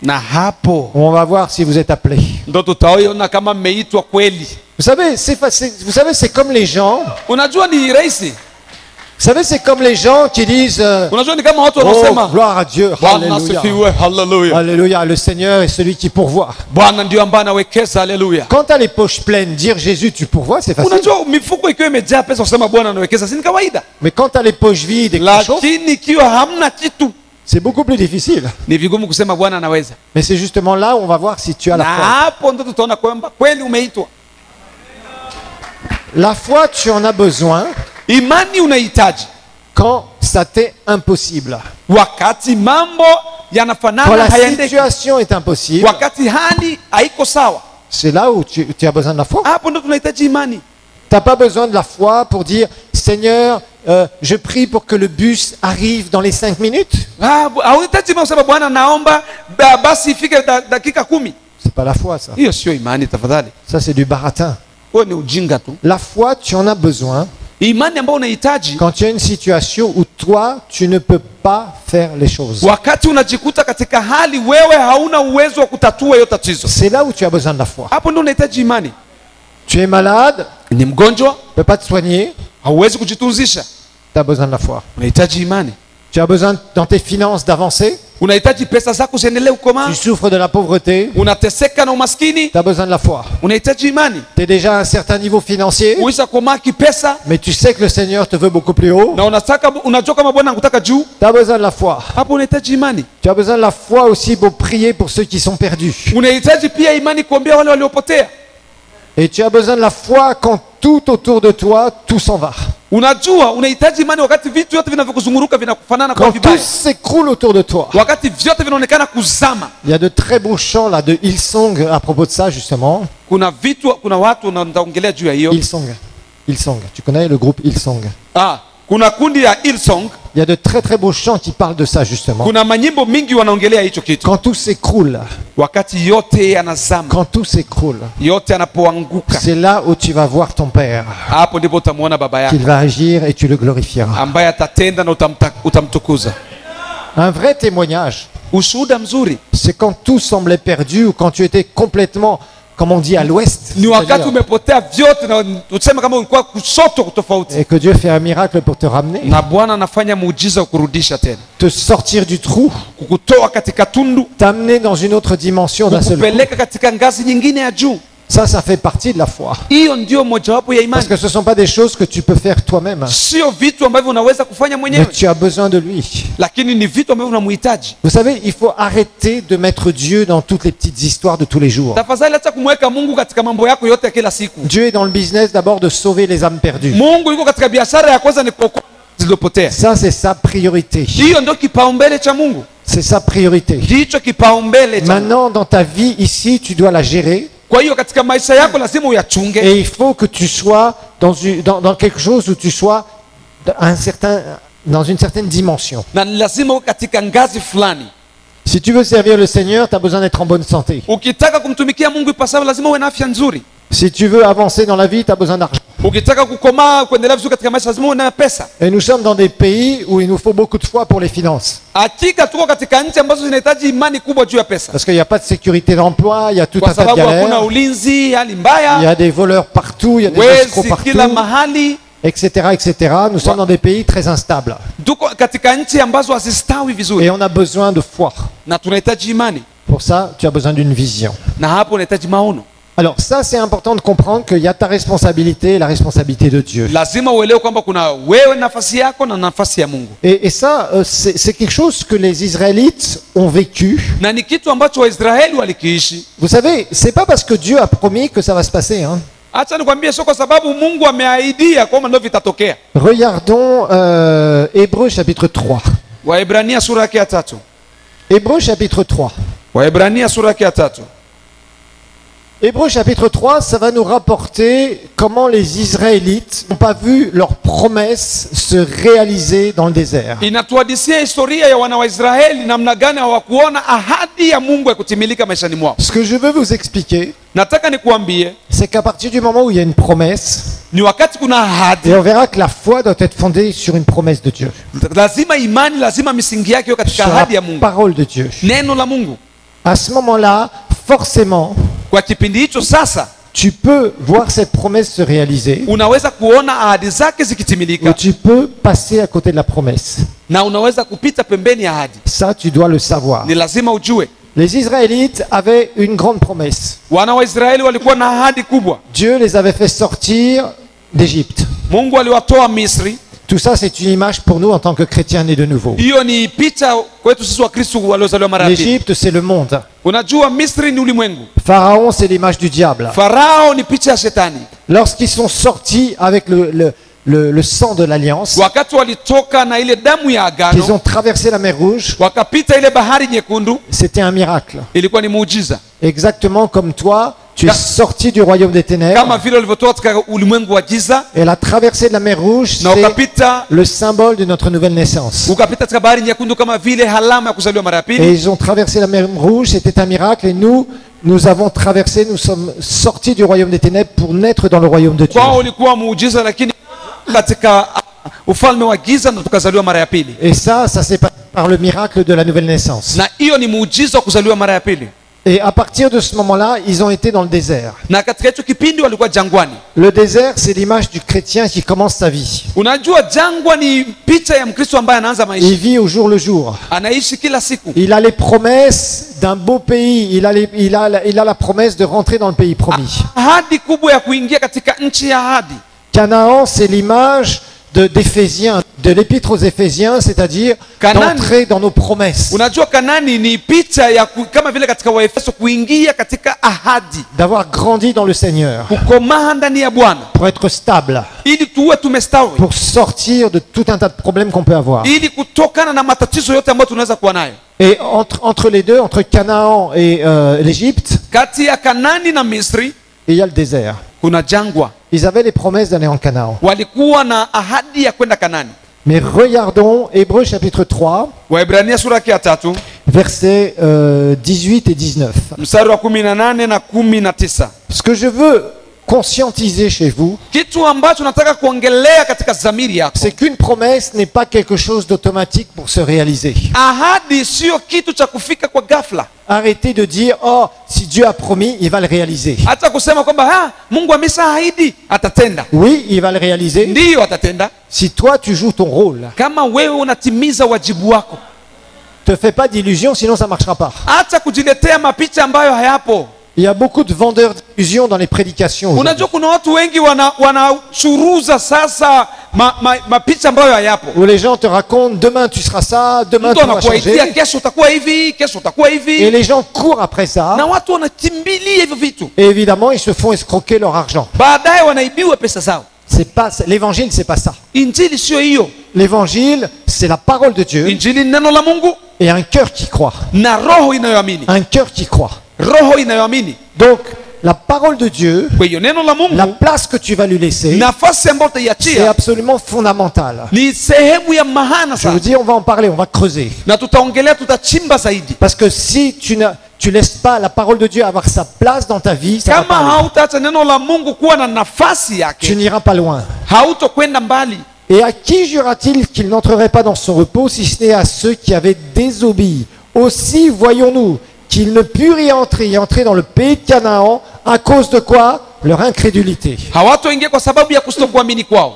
Na hapo où on va voir si vous êtes appelé. ndo tutaona kama mmeitwa kweli. Vous savez, c'est comme les gens. Unajua ni rahisi. Vous savez, c'est comme les gens qui disent Unajua ni kama watu oh, wanasema gloire à Dieu. Bwana Alléluia. asifiwe, haleluya. Alléluia. Le Seigneur est celui qui pourvoit. Bwana ndio ambaye anawekeza, haleluya. Quand tu as les poches pleines, dire Jésus, tu pourvois, c'est facile. Unajua mifuko ikiwa imejaa pesa kusema Bwana anawekeza si ni kawaida. Mais quand tu as les poches vides et que tu chauffes, Lakini ikiwa hamna kitu c'est beaucoup plus difficile. ni vigumu kusema Bwana anaweza. Mais c'est justement là où on va voir si tu as la Na foi. hapo ndo tutaona kwamba kweli umeitwa. La foi, tu en as besoin Imani unahitaji quand ça t'est impossible. wakati mambo Quand yanafanana la hayaendeki, situation est impossible, wakati hali haiko sawa, c'est là où tu as besoin de la foi. hapo ndo tunahitaji imani. Tu n'as pas besoin de la foi pour dire Seigneur, je prie pour que le bus arrive dans les 5 minutes. Hauhitaji kusema Bwana naomba basi ifike dakika 10. C'est pas la foi, ça. Hiyo sio imani tafadhali. Ça, c'est du baratin. Huo ni ujinga tu. La foi, tu en as besoin Imani ambayo unahitaji quand tu as une situation où toi, tu ne peux pas faire les choses. wakati unajikuta katika hali wewe hauna uwezo wa kutatua hiyo tatizo. C'est là où tu as besoin de la foi. Hapo ndio unahitaji imani. Tu es malade, Ni mgonjwa, tu ne peux pas te soigner, hauwezi kujitunzisha. tu as besoin de la foi. Unahitaji imani. Tu as besoin dans tes finances d'avancer, Unahitaji pesa zako ziendelee kukomaa. tu souffres de la pauvreté, Unateseka na umaskini, tu as besoin de la foi. unahitaji imani. Tu es déjà à un certain niveau financier, Uisha komaa kipesa mais tu sais que le Seigneur te veut beaucoup plus haut, na unajua kama Bwana anakutaka juu, tu as besoin de la foi. hapo unahitaji imani. Tu as besoin de la foi aussi pour prier pour ceux qui sont perdus. Unahitaji pia imani kuombea wale waliopotea. Et tu as besoin de la foi quand tout autour de toi, tout s'en va. Unajua unahitaji imani wakati vitu vyote vinavyokuzunguruka vinakufanana kwa Quand tout vibaya, s'écroule autour de toi. wakati vyote vinaonekana kuzama. Il y a de très beaux chants là de Hillsong à propos de ça justement. Kuna watu wanaongelea juu ya hiyo. Hillsong. Tu connais le groupe Hillsong? Kuna kundi ya Hillsong, Il y a de très très beaux chants qui parlent de ça justement. kuna manyimbo mingi wanaongelea hicho kitu. Quand tout s'écroule, Wakati yote yanazama, quand tout s'écroule, yote yanapoanguka, c'est là où tu vas voir ton Père, hapo ndipo utamuona baba yako qu'il va agir et tu le glorifieras. ambaye atatenda na utamtukuza. Un vrai témoignage, Ushuhuda mzuri c'est quand tout semblait perdu ou quand tu étais complètement, comme on dit, à l'ouest. ni wakati C'est-à-dire, umepotea vyote na useme kama ulikuwa kushoto tofauti, et que Dieu fait un miracle pour te ramener, na Bwana anafanya muujiza kurudisha tena, te sortir du trou, kukutoa katika tundu, t'amener dans une autre dimension d'un seul coup. kukupeleka katika ngazi nyingine ya juu. Ça fait partie de la foi. Hiyo ndio mojawapo ya Parce imani. que ce ne sont pas des choses que tu peux faire toi-même. Sio vitu ambavyo unaweza kufanya Mais mwenyewe, tu as besoin de lui. lakini ni vitu ambavyo unamhitaji. Vous savez, il faut arrêter de mettre Dieu dans toutes les petites histoires de tous les jours. Tafadhali acha kumweka Mungu katika mambo yako yote ya kila siku. Dieu est dans le business d'abord de sauver les âmes perdues. Mungu yuko katika biashara ya kwanza ni kuokoa zilizopotea. Ça, c'est sa priorité. Hiyo ndio kipaumbele cha Mungu, C'est sa priorité. ndicho kipaumbele cha Mungu. Maintenant, dans ta vie ici, tu dois la gérer. Kwa hiyo katika maisha yako lazima uyachunge, Et il faut que tu sois dans quelque chose où tu sois dans une certaine dimension. na ni lazima uwe katika ngazi fulani. Si tu veux servir le Seigneur, tu as besoin d'être en bonne santé. Ukitaka kumtumikia Mungu ipasavyo lazima uwe na afya nzuri. Si tu veux avancer dans la vie, tu as besoin d'argent. Ukitaka kukomaa kuendelea vizuri katika maisha lazima uwe na pesa. Et nous sommes dans des pays où il nous faut beaucoup de foi pour les finances. Hakika tuko katika nchi ambazo zinahitaji imani kubwa juu ya pesa, Parce qu'il n'y a pas de sécurité d'emploi, il y a tout kwa un tas de sababu hakuna galères. ulinzi, hali Il y mbaya, a des voleurs partout, il y a des escrocs wezi kila partout, mahali. etc., etc. Nous sommes dans des pays très instables. Tuko katika nchi ambazo hazistawi vizuri, Et on a besoin de foi. na tunahitaji imani, Pour ça, tu as besoin d'une vision. na hapo unahitaji maono. Alors ça, c'est important de comprendre qu'il y a ta responsabilité et la responsabilité de Dieu. Lazima uelewe kwamba kuna wewe nafasi yako na nafasi ya Mungu, Et ça, c'est quelque chose que les Israélites ont vécu. na ni kitu ambacho Waisraeli walikiishi. Vous savez, c'est pas parce que Dieu a promis que ça va se passer. Hein. Acha nikwambie, sio kwa sababu Mungu ameahidia kwamba ndio vitatokea. Regardons Hébreux chapitre 3. Waebrania sura yake ya 3. Hébreux chapitre 3. Waebrania sura yake ya 3. Hébreux chapitre 3, ça va nous rapporter comment les Israélites n'ont pas vu leur promesse se réaliser dans le désert. Inatuhadisia historia ya wana wa Israeli namna gani hawakuona ahadi ya Mungu ya kutimilika maishani mwao. Ce que je veux vous expliquer, Nataka nikuambie c'est qu'à partir du moment où il y a une promesse, ni wakati kuna ahadi, et on verra que la foi doit être fondée sur une promesse de Dieu, lazima imani, lazima misingi yake iwe katika sur ahadi ya la Mungu, parole de Dieu. neno la Mungu. À ce moment-là, forcément, Kwa kipindi hicho sasa tu peux voir cette promesse se réaliser, unaweza kuona ahadi zake ou zikitimilika, tu peux passer à côté de la promesse. na unaweza kupita pembeni ya ahadi. Ça, tu dois le savoir. Ni lazima ujue Les Israélites avaient une grande promesse. wana wa Israeli walikuwa na ahadi kubwa. Dieu les avait fait sortir d'Égypte. Mungu aliwatoa Misri. Tout ça, c'est une image pour nous en tant que chrétiens nés de nouveau. Hiyo ni picha kwetu sisi wa Kristo waliozaliwa mara ya pili. L'Égypte, c'est le monde. Unajua Misri ni ulimwengu, Pharaon, c'est l'image du diable. Farao ni picha ya shetani. Lorsqu'ils sont sortis avec le sang de l'alliance, Wakati walitoka na ile damu ya qu'ils agano, ont traversé la mer Rouge, wakapita ile bahari nyekundu, c'était un miracle. ilikuwa ni muujiza. Exactement comme toi, Tu es sorti du royaume des ténèbres. kama vile ulivyotoka katika ulimwengu wa giza Et la traversée de la mer Rouge, na c'est ukapita le symbole de notre nouvelle naissance. katika bahari nyekundu kama vile alama ya kuzaliwa mara ya Et pili. ils ont traversé la mer Rouge, c'était un miracle. Et nous avons traversé, nous sommes sortis du royaume des ténèbres pour naître dans le royaume de Dieu. Kwao ulikuwa muujiza, lakini katika ufalme wa giza ndo tukazaliwa mara ya pili. Et ça s'est passé par le miracle de la nouvelle naissance. Na hiyo ni muujiza wa kuzaliwa mara ya pili. Et à partir de ce moment-là, ils ont été dans le désert. Na katika hicho kipindi walikuwa jangwani. Le désert, c'est l'image du chrétien qui commence sa vie. Unajua jangwa ni picha ya Mkristo ambaye anaanza Il maisha. vit au jour le jour. Anaishi kila siku. Il a les promesses d'un beau pays. Il a la promesse de rentrer dans le pays promis. Ahadi kubwa ya kuingia katika nchi ya ahadi. Canaan, c'est l'image d'Éphésiens, de l'épître aux Éphésiens, c'est-à-dire d'entrer dans nos promesses. Unajua Kanani ni picha ya kama vile katika Waefeso kuingia katika ahadi. D'avoir grandi dans le Seigneur. Kukomaa ndani ya Bwana. Pour être stable. Ili tuwe tumestawi. Pour sortir de tout un tas de problèmes qu'on peut avoir. Ili kutokana na matatizo yote ambayo tunaweza kuwa nayo. Et entre les deux, entre Canaan et l'Égypte, Kati ya Kanani na Misri, il y a le désert. kuna jangwa. Ils avaient les promesses d'aller en Canaan. Walikuwa na ahadi ya kwenda Kanani. Mais regardons Hébreux chapitre 3, Waebrania sura ya 3, versets 18 et 19. mstari wa 18 na 19. Ce que je veux conscientiser chez vous, Kitu ambacho nataka kuongelea katika dhamiri yako. c'est qu'une promesse n'est pas quelque chose d'automatique pour se réaliser. Ahadi sio kitu cha kufika kwa ghafla. Arrêtez de dire, oh, si Dieu a promis, il va le réaliser. Hata kusema kwamba Mungu ameshaahidi atatenda. Oui, il va le réaliser. Ndiyo atatenda. Si toi, tu joues ton rôle, Kama wewe unatimiza wajibu wako. te fais pas d'illusions, sinon ça marchera pas. Hata kujiletea mapicha ambayo hayapo. Il y a beaucoup de vendeurs d'illusions dans les prédications. Unajua kuna watu wengi wanachuruza sasa mapicha ambayo hayapo. Où les gens te racontent, demain tu seras ça, demain tu vas changer. Kesho utakuwa hivi, kesho utakuwa hivi. Et les gens courent après ça. Na watu wanakimbilia hivyo vitu. Et évidemment, ils se font escroquer leur argent. Baadaye wanaibiwa pesa zao. C'est pas l'évangile, c'est pas ça. Injili sio hiyo. L'évangile, c'est la parole de Dieu Injili ni neno la Mungu et un cœur qui croit. na roho inayoamini. Un cœur qui croit. Roho inayoamini. Donc, la parole de Dieu, Kwa hiyo neno la Mungu, la place que tu vas lui laisser, nafasi ambayo c'est utaiachia absolument fondamental. ni sehemu ya maana Je vous sana. dis, on va en parler, on va creuser. Na tutaongelea, tutachimba zaidi. Parce que si tu laisses pas la parole de Dieu avoir sa place dans ta vie, ça va Kama pas aller. hautaacha neno la Mungu kuwa na nafasi Tu yake, n'iras pas loin. hautokwenda mbali. Et à qui jura-t-il qu'il n'entrerait pas dans son repos, si ce n'est à ceux qui avaient désobéi? Aussi voyons-nous qu'ils ne purent y entrer dans le pays de Canaan, à cause de quoi? Leur incrédulité. Hawatoingia kwa sababu ya kutokuamini kwao.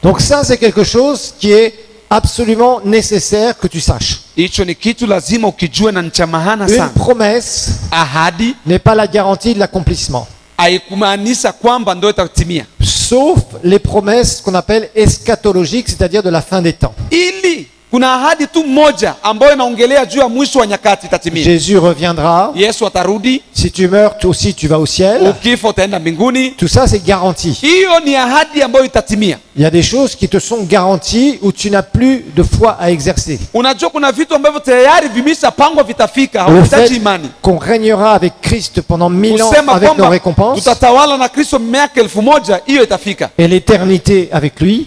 Donc ça, c'est quelque chose qui est absolument nécessaire que tu saches. Hicho ni kitu lazima ukijue na ni cha maana Une sana. promesse Ahadi n'est pas la garantie de l'accomplissement. haikumaanisha kwamba ndio itatimia, Sauf les promesses qu'on appelle eschatologiques, c'est-à-dire de la fin des temps. ili kuna ahadi tu moja ambayo inaongelea juu ya mwisho wa nyakati itatimia. Jésus reviendra. Yesu atarudi, Si tu meurs, toi aussi, tu vas au ciel. ukifa utaenda mbinguni. Tout ça, c'est garanti. Hiyo ni ahadi ambayo itatimia. Il y a des choses qui te sont garanties où tu n'as plus de foi à exercer. Unajua kuna vitu ambavyo tayari vimeshapangwa vitafika, Le hauhitaji fait imani. qu'on régnera avec Christ pendant 1000 ans Kusema avec nos kwamba récompenses tutatawala na Kristo miaka 1000, hiyo itafika. et l'éternité avec lui,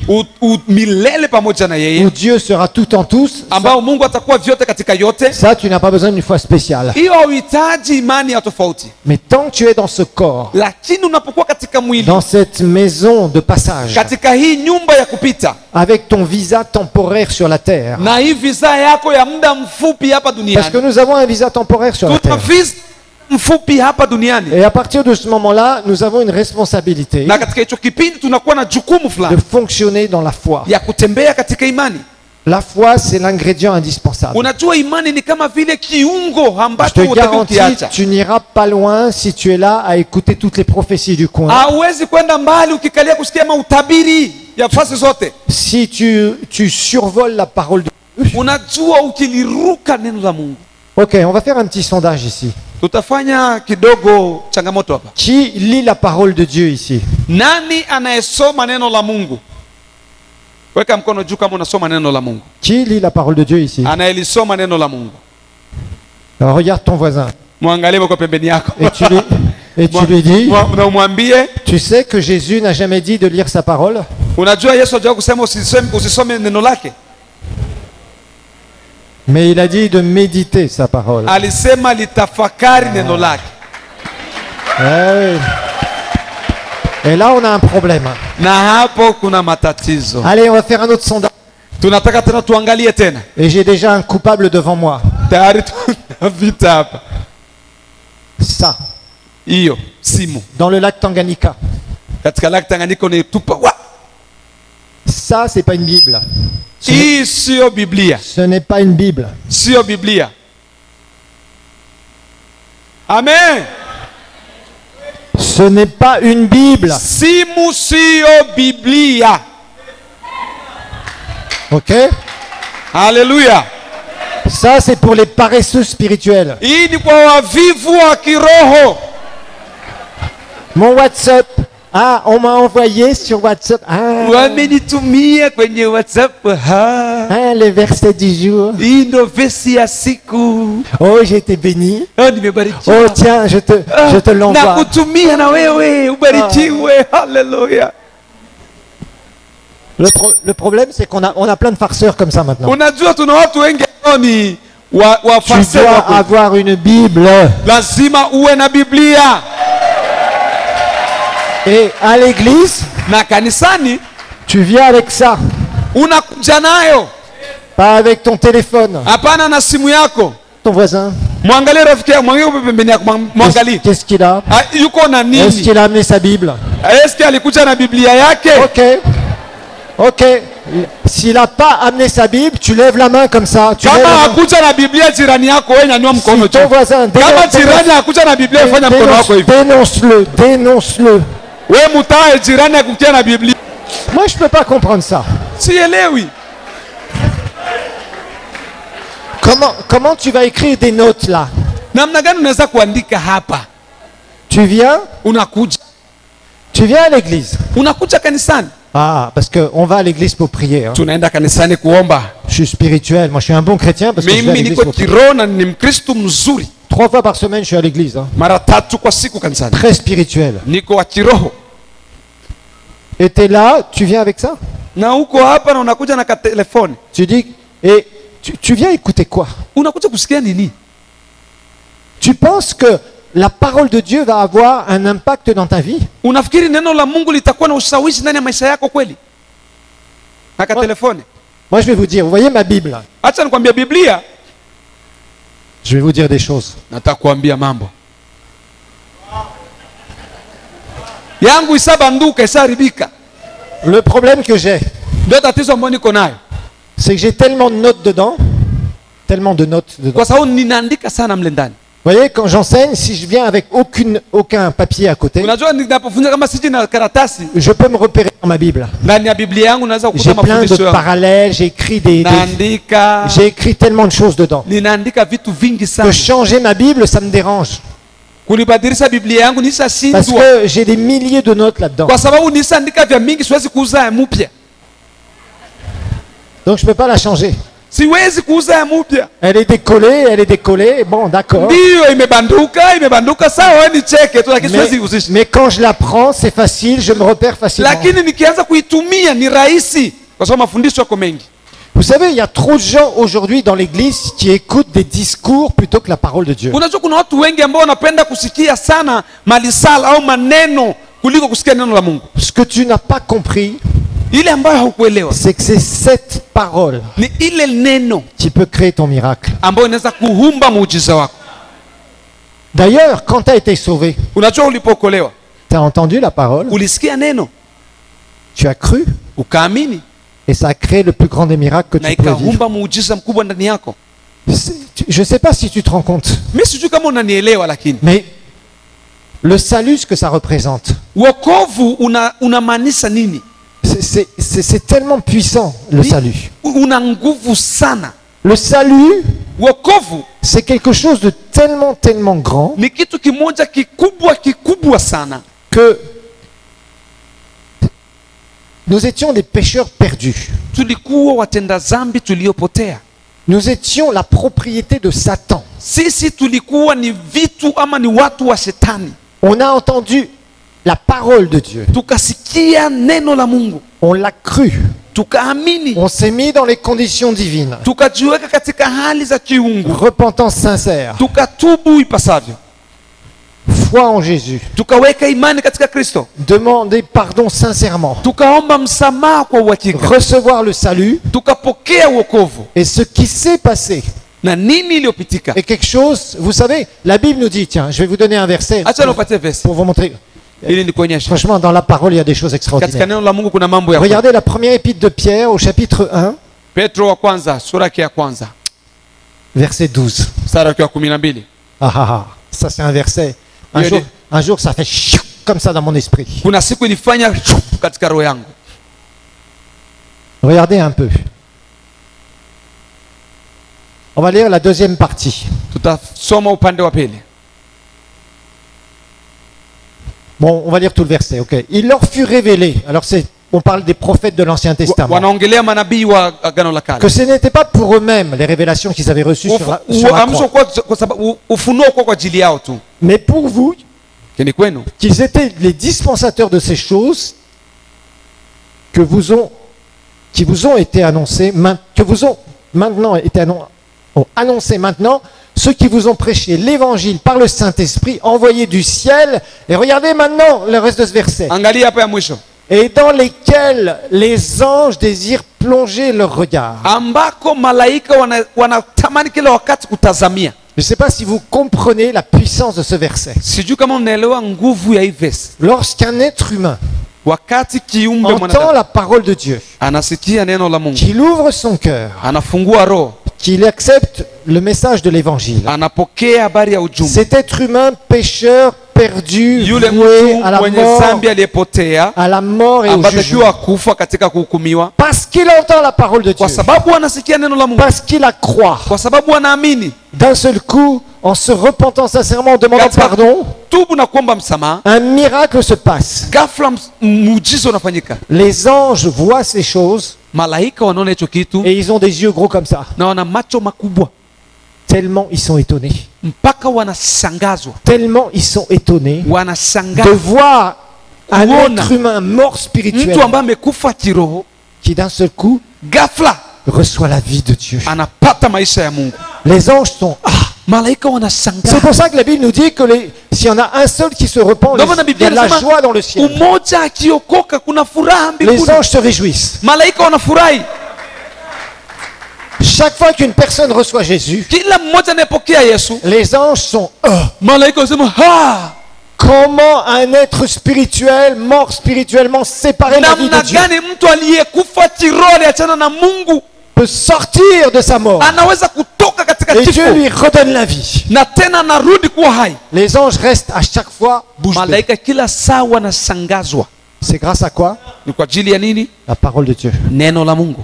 Milele pamoja na où yeye, Dieu sera tout en tous, ambao Mungu atakuwa vyote katika yote. ça tu n'as pas besoin d'une foi spéciale. Hiyo hauhitaji imani ya tofauti. Mais tant que tu es dans ce corps, Lakini unapokuwa katika mwili, dans cette maison de passage, katika hii nyumba ya kupita, avec ton visa temporaire sur la terre, na hii visa yako ya muda mfupi hapa parce que duniani, nous avons un visa temporaire sur la tuna terre. visa mfupi hapa duniani, Et à partir de ce moment-là, nous avons une responsabilité na katika hicho kipindi tunakuwa na jukumu de fulani fonctionner dans la foi. ya kutembea katika imani. La foi, c'est l'ingrédient indispensable. Unajua imani ni kama vile kiungo Je ambacho te hutaki garantis, ukiacha. tu n'iras pas loin si tu es là à écouter toutes les prophéties du coin. Hauwezi kwenda mbali ukikalia kusikia mautabiri ya fasi zote. Si tu survoles la parole de Dieu. Unajua ukiliruka neno la Mungu. Ok, on va faire un petit sondage ici. Tutafanya kidogo changamoto hapa. Qui lit la parole de Dieu ici? Nani anayesoma neno la Mungu? Weka mkono juu kama unasoma neno la Mungu. Qui lit la parole de Dieu ici? Anayelisoma neno la Mungu. Alors regarde ton voisin. Mwangalie kwa pembeni yako. Et tu lui dis, Na umwambie, tu sais que Jésus n'a jamais dit de lire sa parole? unajua Yesu hajawahi kusema usisome neno lake. Mais il a dit de méditer sa parole. Alisema litafakari neno lake. Eh oui. Et là, on a un problème. Na hapo kuna matatizo. Allez, on va faire un autre sondage. Tunataka tena tuangalie tena. Et j'ai déjà un coupable devant moi. Tayari tuna vita hapa. Ça, Hiyo simu dans le lac Tanganyika. katika laki Tanganyika unaitupa. Ça, c'est pas une Bible. Hii sio Biblia. Ce n'est pas une Bible. Sio Biblia. Amen. Ce n'est pas une Bible. Simu sio Biblia. Ok? Haleluya. Ça, c'est pour les paresseux spirituels. Hii ni kwa wavivu wa kiroho. Mon WhatsApp. Ah, on m'a envoyé sur WhatsApp. Wamenitumia kwenye WhatsApp. Les versets du jour. Hii ndo versi ya siku. Oh, j'ai été béni. Nimebarikiwa. Oh, tiens, je te l'envoie. Nakutumia na wewe ubarikiwe. Haleluya. Le problème, c'est qu'on a plein de farceurs comme ça maintenant. Unajua tuna watu wengi ambao ni Tu dois avoir une Bible. Lazima uwe na Biblia. Et à l'église, Na kanisani tu viens avec ça. unakuja nayo. Pas avec ton téléphone. Hapana na simu yako. Ton voisin. Mwangalie rafiki yako, mwangalie pembeni yako, mwangalie. Qu'est-ce qu'il a? Yuko na Est-ce nini? qu'il a amené sa Bible? Est-ce qu'il alikuja na Biblia yake? Ok. S'il n'a pas amené sa Bible, tu lèves la main comme ça. Tu lèves Kama la main. hakuja na Biblia jirani yako, wewe nyanyua mkono Si juu. ton voisin, Kama jirani hakuja na Biblia, fanya mkono wako hivi. dénonce-le, dénonce-le. Wewe mtae jirani akukia na Biblia. Moi, je ne peux pas comprendre ça. Sielewi. Comment tu vas écrire des notes là? Namna gani unaweza kuandika hapa? Tu viens à l'église. Unakuja kanisani. Ah, parce qu'on va à l'église pour prier. Hein. Tunaenda kanisani kuomba. Je suis spirituel. Moi, je suis un bon chrétien parce que je vais à Mimi l'église niko pour prier. kiroho na ni Mkristo mzuri. 3 fois par semaine, je suis à l'église. Hein. Mara 3 kwa siku kanisani. Très spirituel. Niko wa kiroho. Et tu es là, tu viens avec ça? Na uko hapa na unakuja na telefoni. Tu dis, et tu viens écouter quoi? Unakuja kusikia nini? Tu penses que la parole de Dieu va avoir un impact dans ta vie? Unafikiri neno la Mungu litakuwa na ushawishi ndani ya maisha yako kweli? Haka telefoni. Moi, je vais vous dire, vous voyez ma Bible? Acha nikwambia Biblia. Je vais vous dire des choses. Nataka kuambia mambo. Yangu isabanduka, isaharibika. Le problème que j'ai, Ndio tatizo ambalo niko nayo. c'est que j'ai tellement de notes dedans. Tellement de notes dedans. Kwa sababu ninaandika sana mle ndani. Vous voyez, quand j'enseigne, si je viens avec aucun papier à côté, Unajua ninapofunza kama siji na karatasi, je peux me repérer dans ma Bible. ndani ya Biblia yangu naweza J'ai kukuta plein de mafundisho yangu. parallèles, j'ai écrit Naandika. j'ai écrit tellement de choses dedans. Ninaandika vitu vingi Que sana. changer ma Bible, ça me dérange. Kulibadilisha Biblia yangu Parce nishashindwa. que j'ai des milliers de notes là-dedans. Kwa sababu nishaandika vya mingi, siwezi kuuza ya mpya. Donc je ne peux pas la changer. Siwezi kuuza ya mpya. Elle est décollée. Bon, d'accord. Ndio imebanduka sawa, wewe ni cheke tu, lakini siwezi kuuzisha. Mais quand je la prends, c'est facile, je me repère facilement. Lakini nikianza kuitumia ni rahisi, kwa sababu mafundisho yako mengi. Vous savez, il y a trop de gens aujourd'hui dans l'église qui écoutent des discours plutôt que la parole de Dieu. Unajua kuna watu wengi ambao wanapenda kusikia sana malisala au maneno kuliko kusikia neno la Mungu. Ce que tu n'as pas compris, Ile ambayo haukuelewa c'est que c'est cette parole ni ile neno qui peut créer ton miracle. ambayo inaweza kuhumba muujiza wako. D'ailleurs, quand tu as été sauvé, Unajua ulipookolewa, tu as entendu la parole, ulisikia neno, tu as cru, ukaamini, et ça a créé le plus grand des miracles que na tu pouvais vivre. ikahumba muujiza mkubwa ndani yako. Je ne sais pas si tu te rends compte, Mimi sijui kama unanielewa, lakini mais le salut, ce que ça représente, wokovu unamaanisha nini? c'est tellement puissant, le salut. Una nguvu sana. Le salut, Wokovu c'est quelque chose de tellement grand ni kitu kimoja kikubwa sana, que nous étions des pécheurs perdus. tulikuwa watenda dhambi tuliopotea. Nous étions la propriété de Satan. sisi tulikuwa ni vitu ama ni watu wa shetani. On a entendu la parole de Dieu. Tukasikia neno la Mungu, On l'a cru. tukaamini, On s'est mis dans les conditions divines. tukajiweka katika hali za kiungu, Repentance sincère. tukatubu ipasavyo, Foi en Jésus. tukaweka imani katika Kristo, Demander pardon sincèrement. tukaomba msamaha kwa uhakika, Recevoir le salut. tukapokea wokovu. Et ce qui s'est passé Na nini iliyopitika? est quelque chose, vous savez, la Bible nous dit, tiens, je vais vous donner un verset Acha nipatie verse pour vous montrer. ili nikuonyeshe. Franchement, dans la parole, il y a des choses Katika extraordinaires. neno la Mungu kuna mambo ya Regardez la première épître de Pierre au chapitre 1, Petro wa kwanza sura ya kwanza verset 12. mstari wa 12. Ah ah ah, ça c'est un verset. Il y a Un jour, ça fait chiouk comme ça dans mon esprit. Kuna siku ilifanya katika roho yangu. Regardez un peu. On va lire la deuxième partie. Tutasoma upande wa pili. Bon, on va lire tout le verset, ok. Il leur fut révélé, alors on parle des prophètes de l'Ancien Testament, Wanaongelea manabii wa agano la kale. que ce n'était pas pour eux-mêmes les révélations qu'ils avaient reçues sur la Uamsho croix, kwa sababu ufunuo kwa ajili yao tu. mais pour vous, Kini kwenu qu'ils étaient les dispensateurs de ces choses qui vous ont été annoncées, que vous ont maintenant été annoncées maintenant, ceux qui vous ont prêché l'évangile par le Saint-Esprit envoyé du ciel. Et regardez maintenant le reste de ce verset. angalia hapa ya mwisho. Et dans lesquels les anges désirent plonger leur regard. Ambako malaika wanatamani kila wakati kutazamia. Je ne sais pas si vous comprenez la puissance de ce verset. Sijui kama unaelewa nguvu ya hii verse. Lorsqu'un être humain Wakati kiumbe entend mwanadamu la parole de Dieu, anasikia neno la Mungu, qu'il ouvre son cœur, anafungua roho, qu'il accepte le message de l'évangile, anapokea habari ya ujumbe, cet être humain pécheur, perdu, yule voué mtu à la mwenye mort, dhambi aliyepotea, à la mort et au ambaye jugement, atakiwa kufa katika kuhukumiwa, parce qu'il entend la parole de Dieu, kwa sababu anasikia neno la Mungu, parce qu'il la croit, kwa sababu anaamini, d'un seul coup, en se repentant sincèrement, en demandant Katika- pardon, tubu na kuomba msamaha, un miracle se passe. ghafla muujiza unafanyika. Les anges voient ces choses Malaika wanaona hicho kitu et ils ont des yeux gros comme ça, na wana macho makubwa tellement ils sont étonnés, mpaka wanashangazwa, tellement ils sont étonnés de wanashangaa voir un Kuona. être humain mort spirituel mtu ambaye amekufa kiroho, qui d'un seul coup ghafla reçoit la vie de Dieu. anapata maisha ya Mungu. Les anges sont Malaika C'est wanashangaa. pour ça que la Bible nous dit que s'il y en a un seul qui se repent, Ndio maana il y Biblia a de la inasema joie dans le ciel. umoja akiokoka kuna furaha Les mbinguni. anges se réjouissent. Malaika wanafurahi Chaque fois qu'une personne reçoit Jésus, kila mmoja anayepokea Yesu. les anges sont Malaika wanasema ha, comment un être spirituel, mort spirituellement, séparé de la vie namna de Dieu, gani mtu aliyekufa kiroho aliachana na Mungu peut sortir de sa mort anaweza kutoka katika et kifo Dieu lui redonne la vie. na tena anarudi kuwa hai. Les anges restent à chaque fois bouche bée. Malaika kila saa wanashangazwa. C'est grâce à quoi? Ni kwa ajili ya nini? La parole de Dieu. Neno la Mungu.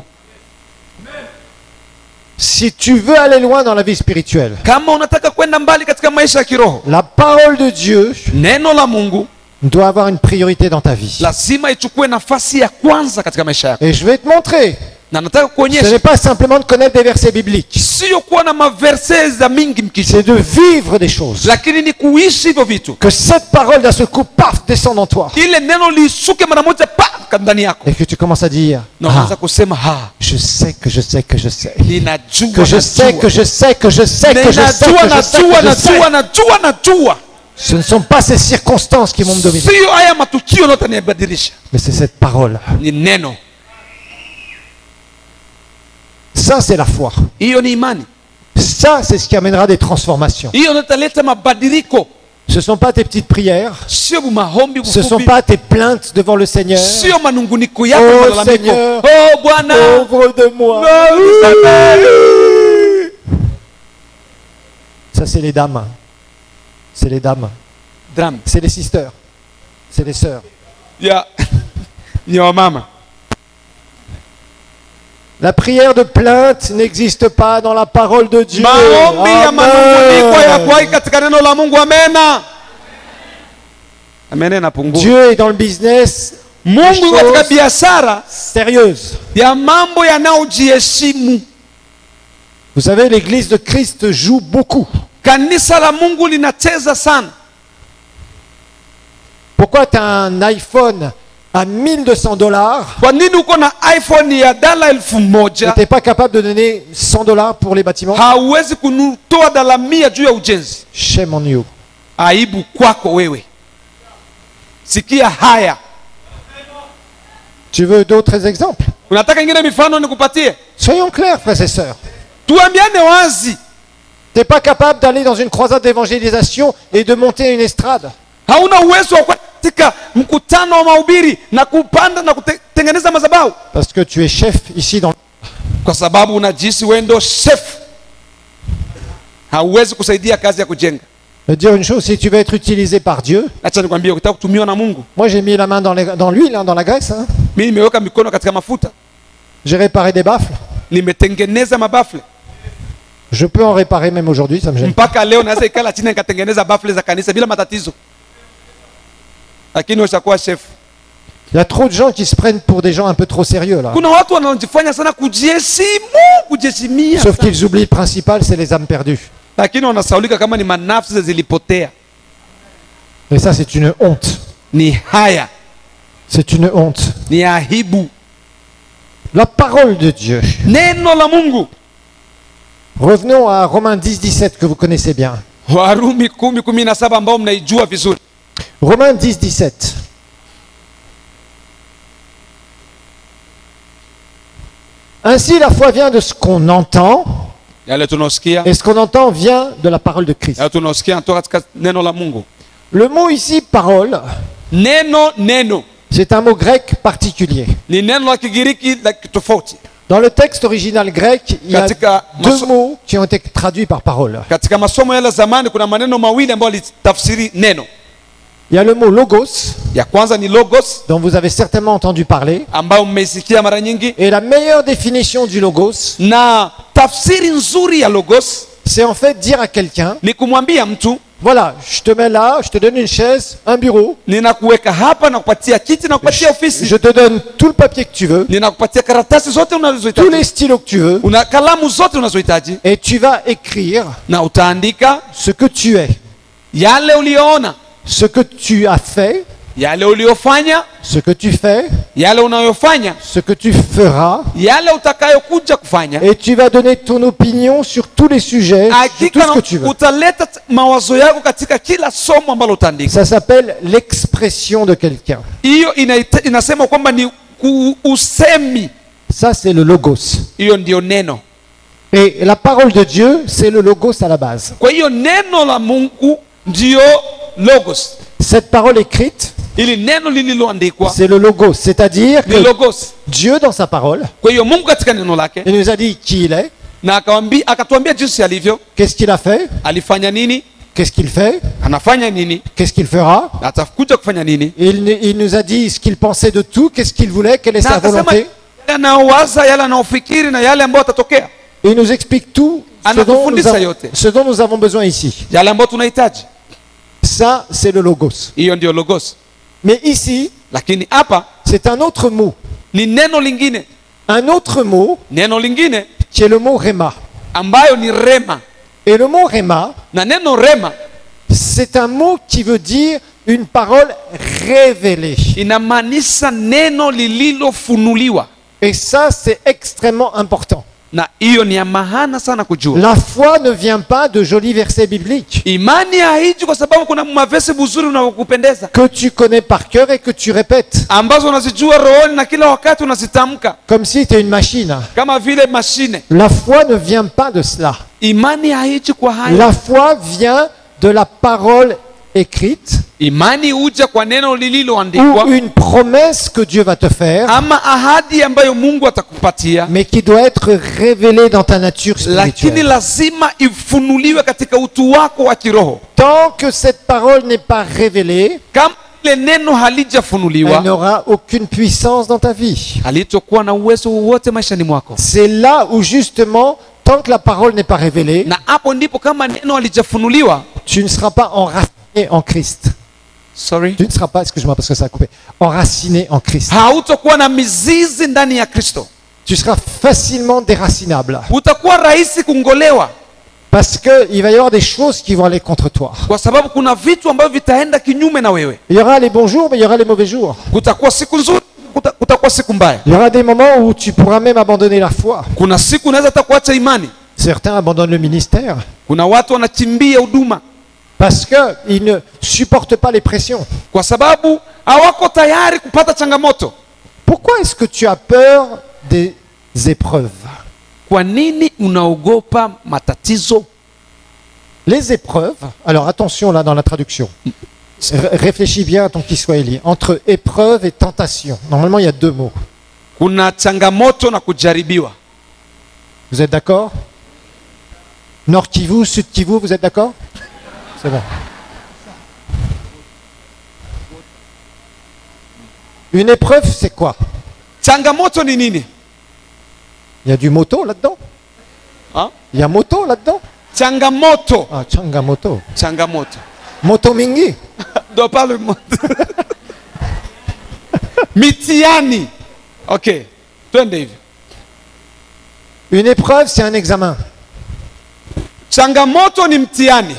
Si tu veux aller loin dans la vie spirituelle, Kama unataka kwenda mbali katika maisha ya kiroho, la parole de Dieu neno la Mungu doit avoir une priorité dans ta vie. lazima ichukue nafasi ya kwanza katika maisha yako. Et je vais te montrer, Na nataka ce kuonyesha n'est pas simplement de connaître des versets bibliques, sio kuwa na maverse za mingi mkichwa, c'est de vivre des choses. lakini ni kuishi hivyo vitu. Que cette parole d'un seul coup, paf, descende en toi. Ile neno lisuke mara moja pa ndani yako, Et que tu commences à dire, na ah, unaanza kusema ha, je sais que je sais que je sais. ninajua, Que je sais, que je sais, que je sais, que je sais, que je sais, que je sais. najua. Ce ne sont pas ces circonstances qui vont me dominer, Sio haya matukio yote yanabadilisha, mais c'est cette parole. ni neno. Ça, c'est la foi. Hiyo ni imani, Ça, c'est ce qui amènera des transformations. hiyo ndio italeta mabadiliko. Ce ne sont pas tes petites prières, Sio mahombi ce ne sont mfupi, pas tes plaintes devant le Seigneur. sio manunguniko yako, Oh, malalamiko. Seigneur. Oh Bwana, Pauvre de moi. Ça, c'est les dames. C'est les dames. Drame C'est les sisters. C'est les sœurs. ya ya wamama. La prière de plainte n'existe pas dans la parole de Dieu. Maombi ya manunguniko ya Amen. kwai katika neno la Mungu. Amena, amena inapungua. Dieu est dans le business Mungu katika choses biashara sérieuses. ya mambo yanayojiheshimu. Vous savez, l'église de Christ joue beaucoup. Kanisa la Mungu linacheza sana. Pourquoi tu as un iPhone à $1200 Kwa nini uko na iPhone ya $1000 et tu n'es pas capable de donner $100 pour les bâtiments? hauwezi kutoa $100 juu ya ujenzi? Shame on you. Aibu kwako wewe. Sikia haya. Tu veux d'autres exemples? Unataka ingine mifano nikupatie? Soyons clairs, frères et sœurs. Tuambiane wazi. Tu n'es pas capable d'aller dans une croisade d'évangélisation et de monter une estrade. Hauna uwezo wa katika mkutano wa mahubiri na kupanda na kutengeneza madhabahu. Parce que tu es chef ici dans... Kwa sababu unajisi wewe ndio chef. Hauwezi kusaidia kazi ya kujenga. Je veux dire une chose, si tu veux être utilisé par Dieu, Acha nikwambie, ukitaka kutumiwa na Mungu. moi j'ai mis la main dans l'huile, hein, dans la graisse. Hein. Mimi nimeweka mikono katika mafuta. J'ai réparé des baffles. Nimetengeneza mabafle. Je peux en réparer même aujourd'hui, ça me gêne. Mpaka leo naweza ikala chini nikatengeneza bafle za kanisa bila matatizo. Lakini ushakuwa chef. Il y a trop de gens qui se prennent pour des gens un peu trop sérieux là. Kuna watu wanaojifanya sana kujiheshimia. Sauf qu'ils oublient le principal, c'est les âmes perdues. Lakini wanasaulika kama ni manafsi zilipotea. Et ça c'est une honte. Ni haya. C'est une honte. Ni aibu. La parole de Dieu. Neno la Mungu. Revenons à Romains 10-17 que vous connaissez bien. Warumi 10:17 ambao mnaijua vizuri. Romains 10-17. Ainsi la foi vient de ce qu'on entend, Yale tunasikia, et ce qu'on entend vient de la parole de Christ. yale tunasikia kutoka katika neno la Mungu. Le mot ici, parole, Neno c'est un mot grec particulier. ni neno la Kigiriki la tofauti. Dans le texte original grec, il y a Katika deux mots qui ont été traduits par parole. Katika masomo yale zamani kuna maneno mawili ambayo litafsiri neno. Il y a le mot logos, Ya kwanza ni logos dont vous avez certainement entendu parler. ambao mmeisikia mara nyingi, Et la meilleure définition du logos, na tafsiri nzuri ya logos c'est en fait dire à quelqu'un, ni kumwambia mtu, voilà, je te mets là, je te donne une chaise, un bureau, ninakuweka hapa na kupatia kiti na kupatia ofisi, je te donne tout le papier que tu veux, ninakupatia karatasi zote tous unazohitaji, les stylos que tu veux, una kalamu zote unazohitaji, et tu vas écrire na utaandika ce que tu es, yale uliyoona, ce que tu as fait, yale uliyofanya, ce que tu fais, yale unayofanya, ce que tu feras, yale utakayokuja kufanya. et tu vas donner ton opinion sur tous les sujets, sur tout ce que tu veux. Utaleta mawazo yako katika kila somo ambalo utaandika. Ça s'appelle l'expression de quelqu'un. Hiyo inasema kwamba ni usemi. Ça, c'est le logos. Hiyo ndio neno. Et la parole de Dieu, c'est le logos à la base. Kwa hiyo neno la Mungu ndio logos. Cette parole écrite, Ili neno lililoandikwa c'est le logos. C'est-à-dire ni que logos. Dieu, dans sa parole, Kwa hiyo Mungu katika neno lake il nous a dit qui il est, na akatuambia jinsi alivyo, qu'est-ce qu'il a fait, alifanya nini, qu'est-ce qu'il fait, anafanya nini, qu'est-ce qu'il fera. atakuja kufanya nini. Il nous a dit ce qu'il pensait de tout, qu'est-ce qu'il voulait, quelle est Na sa akasema volonté. yale anaowaza, yale anaofikiri na yale ambayo atatokea, Et il nous explique tout ce dont nous avons besoin ici. yale ambayo tunahitaji. Ça, c'est le logos. Hiyo ndio logos. Mais ici, Lakini hapa c'est un autre mot. ni neno lingine, Un autre mot neno lingine qui est le mot rhéma. ambayo ni rema. Et le mot rhéma, Na neno rema c'est un mot qui veut dire une parole révélée. inamaanisha neno lililofunuliwa, Et ça, c'est extrêmement important. na hiyo ni ya maana sana kujua. La foi ne vient pas de jolis versets bibliques Imani haiji kwa sababu kuna mavesi buzuri unaokupendeza que tu connais par cœur et que tu répètes, ambazo unazijua rohoni na kila wakati unazitamka comme si tu es une machine. kama vile mashine. La foi ne vient pas de cela. Imani haiji kwa hayo. La foi vient de la parole écrite Imani huja kwa neno ou lililoandikwa une promesse que Dieu va te faire, ama ahadi ambayo Mungu atakupatia, mais qui doit être révélée dans ta nature lakini spirituelle. lazima ifunuliwe katika utu wako wa kiroho. Tant que cette parole n'est pas révélée, Kama ile neno elle halijafunuliwa, n'aura aucune puissance dans ta vie. halitokuwa na uwezo wowote maishani mwako. C'est là où justement, tant que la parole n'est pas révélée, Na hapo ndipo kama neno halijafunuliwa, tu ne seras pas enraciné en Christ. Tu ne seras pas, excuse-moi parce que ça a coupé, enraciné en Christ. hautakuwa na mizizi ndani ya Kristo. Tu seras facilement déracinable. Utakuwa rahisi kungolewa. Parce qu'il va y avoir des choses qui vont aller contre toi. kwa sababu kuna vitu ambavyo vitaenda kinyume na wewe. Il y aura les bons jours, mais il y aura les mauvais jours. Kutakuwa siku nzuri, kutakuwa siku mbaya. Il y aura des moments où tu pourras même abandonner la foi. Kuna siku unaweza hata kuacha imani. Certains abandonnent le ministère Kuna watu wanachimbia huduma parce qu'ils ne supportent pas les pressions. kwa sababu hawako tayari kupata changamoto. Pourquoi est-ce que tu as peur des épreuves? Kwa nini unaogopa matatizo? Les épreuves, alors attention là dans la traduction. Réfléchis bien à ton Kiswahili. Entre épreuve et tentation, normalement il y a deux mots. Kuna changamoto na kujaribiwa. Vous êtes d'accord? Nord Kivu, Sud Kivu, vous êtes d'accord? C'est bon. Une épreuve, c'est quoi? Changamoto ni nini? Il y a du moto là-dedans? Hein? Il y a moto là-dedans? Changamoto. Ah, changamoto. Changamoto. Moto mingi. Doit pas le monde. Mitiani. Ok. Twende hivi. Une épreuve, c'est un examen. Changamoto ni mtihani.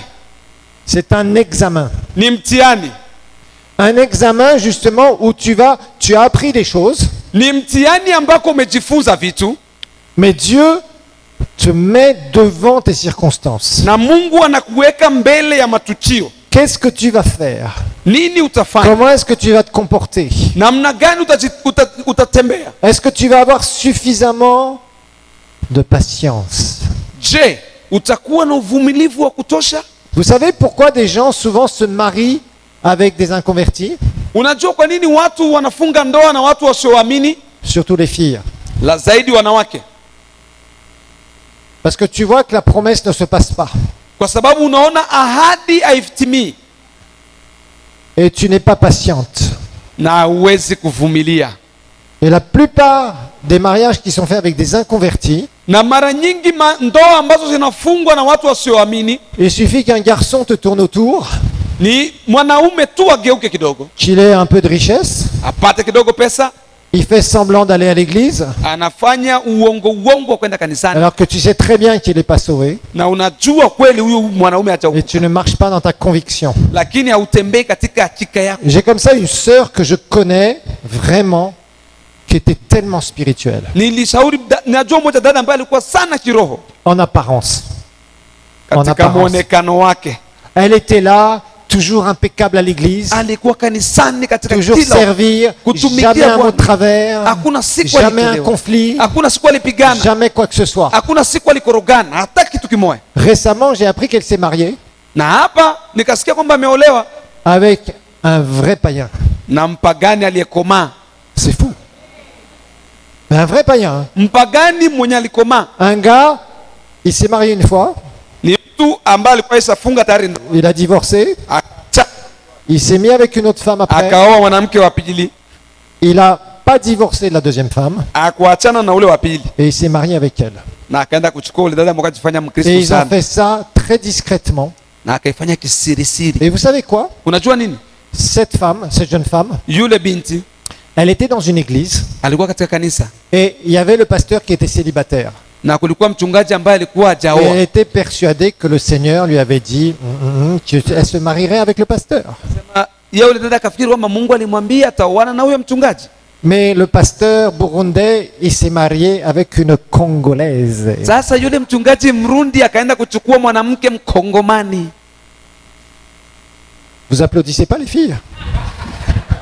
C'est un examen. Ni mtihani. Un examen justement où tu as appris des choses, Ni mtihani ambako umejifunza vitu mais Dieu te met devant tes circonstances. na Mungu anakuweka mbele ya matukio. Qu'est-ce que tu vas faire? Nini utafanya? Comment est-ce que tu vas te comporter? Namna gani utatembea? Est-ce que tu vas avoir suffisamment de patience? Je, utakuwa na uvumilivu wa kutosha? Vous savez pourquoi des gens souvent se marient avec des inconvertis? Unajua kwa nini watu wanafunga ndoa na watu wasioamini? Surtout les filles. La zaidi wanawake. Parce que tu vois que la promesse ne se passe pas. Kwa sababu unaona ahadi haitimii Et tu n'es pas patiente. na huwezi kuvumilia. Et la plupart des mariages qui sont faits avec des inconvertis, Na mara nyingi ndoa ambazo zinafungwa na watu wasioamini, il suffit qu'un garçon te tourne autour, ni mwanaume tu ageuke kidogo, qu'il ait un peu de richesse, apate kidogo pesa, il fait semblant d'aller à l'église, anafanya uongo kwenda kanisani, alors que tu sais très bien qu'il n'est pas sauvé, na unajua kweli huyu mwanaume et hajaokoka, tu ne marches pas dans ta conviction. lakini hautembei katika hakika yako. J'ai comme ça une sœur que je connais vraiment, qui était tellement spirituelle, Najua moja dada ambaye alikuwa sana kiroho en apparence. En katika apparence. muonekano wake. Elle était là, toujours impeccable à l'église, Alikuwa kanisani katika toujours kila servir, kutumikia jamais un mot Bwana. de travers, Hakuna siku jamais un alitolewa. conflit, Hakuna siku alipigana. jamais quoi que ce soit. Hakuna siku alikorogana, hata kitu kimoja. Récemment, j'ai appris qu'elle s'est mariée Na hapa nikasikia kwamba ameolewa avec un vrai païen. na mpagani aliyekomaa. C'est fou. Mais un vrai païen. Hein. Mpagani mwenye alikomaa Un gars, il s'est marié une fois, ni mtu ambaye alikuwa isafunga tayari ndoa. il a divorcé, il s'est mis avec une autre femme après, Akaoa mwanamke wa pili, il n'a pas divorcé de la deuxième femme, akuachana na ule wa pili, et il s'est marié avec elle. na akaenda kuchukua ule dada mkajifanya Et Mkristo ils ont sana, fait ça très discrètement. na akaifanya kisirisiri. Et vous savez quoi? Unajua nini? Cette femme, cette jeune femme, Yule binti elle était dans une église, alikuwa katika kanisa et il y avait le pasteur qui était célibataire. na kulikuwa mchungaji ambaye alikuwa Et elle hajaoa. était persuadée que le Seigneur lui avait dit elle se marierait avec le pasteur. Yeye yule dada akafikiri kwamba Mungu alimwambia ataoana na huyo mchungaji. Mais le pasteur burundais, il s'est marié avec une Congolaise. Sasa yule mchungaji Mrundi akaenda kuchukua mwanamke Mkongomani. Vous applaudissez pas les filles?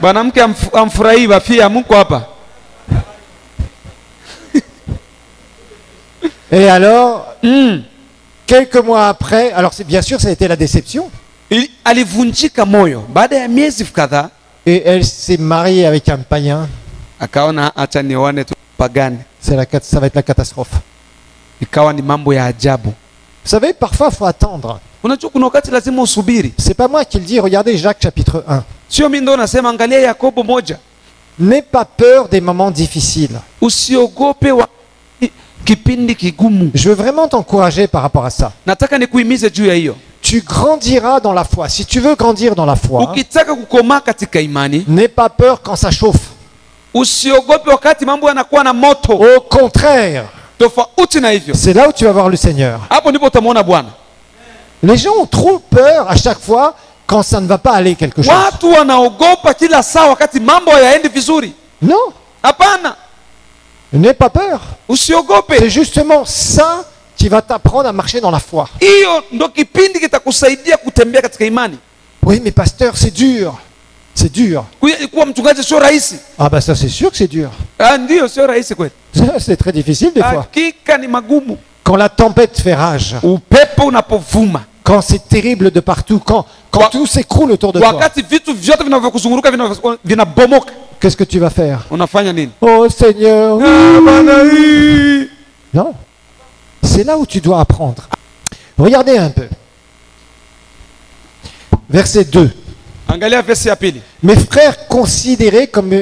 Mwanamke amfurahii bafia Mungu hapa. Et alors, quelques mois après, alors c'est bien sûr ça a été la déception. Alivunjika moyo baada ya miezi kadhaa, Et elle s'est mariée avec un païen. akaona acha nioane tu pagani. Ça va être la catastrophe. Ikawa ni mambo ya ajabu. Vous savez, parfois il faut attendre. Unajua kuna wakati lazima usubiri. C'est pas moi qui le dis, regardez Jacques chapitre 1. Sio mimi ndo nasema, angalia Yakobo 1. N'aie pas peur des moments difficiles. Usiogope kipindi kigumu. Je veux vraiment t'encourager par rapport à ça. Nataka nikuhimize juu ya hiyo. Tu grandiras dans la foi. Si tu veux grandir dans la foi, Ukitaka kukomaa katika imani, n'aie pas peur quand ça chauffe. usiogope wakati mambo yanakuwa na moto. Au contraire, tofauti na hivyo, c'est là où tu vas voir le Seigneur. hapo ndipo utamwona Bwana. Les gens ont trop peur à chaque fois quand ça ne va pas aller quelque chose. Watu wanaogopa kila saa wakati mambo hayaendi vizuri. Non, Hapana, n'aie pas peur. usiogope. C'est justement ça qui va t'apprendre à marcher dans la foi. Hiyo ndo kipindi kitakusaidia kutembea katika imani. Oui, mais pasteur, c'est dur. C'est dur. Kuwa mchungaji sio rahisi. Ah bah ça c'est sûr que c'est dur. Ndio, sio rahisi kweli. Ça, c'est très difficile des fois. Hakika ni magumu. Quand la tempête fait rage, Upepo unapovuma, quand c'est terrible de partout, quand tout s'écroule autour de toi, wakati vitu vyote vinavyokuzunguruka vinabomoka, qu'est-ce que tu vas faire? unafanya nini? Oh Seigneur. Non. C'est là où tu dois apprendre. Regardez un peu. Verset 2. Angalia verse ya pili. Mes frères, considérez comme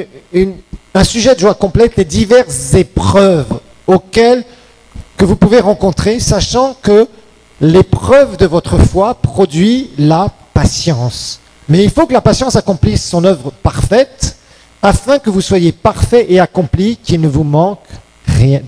un sujet de joie complète les diverses épreuves auxquelles que vous pouvez rencontrer, sachant que l'épreuve de votre foi produit la patience. Mais il faut que la patience accomplisse son œuvre parfaite, afin que vous soyez parfaits et accomplis, qu'il ne vous manque rien.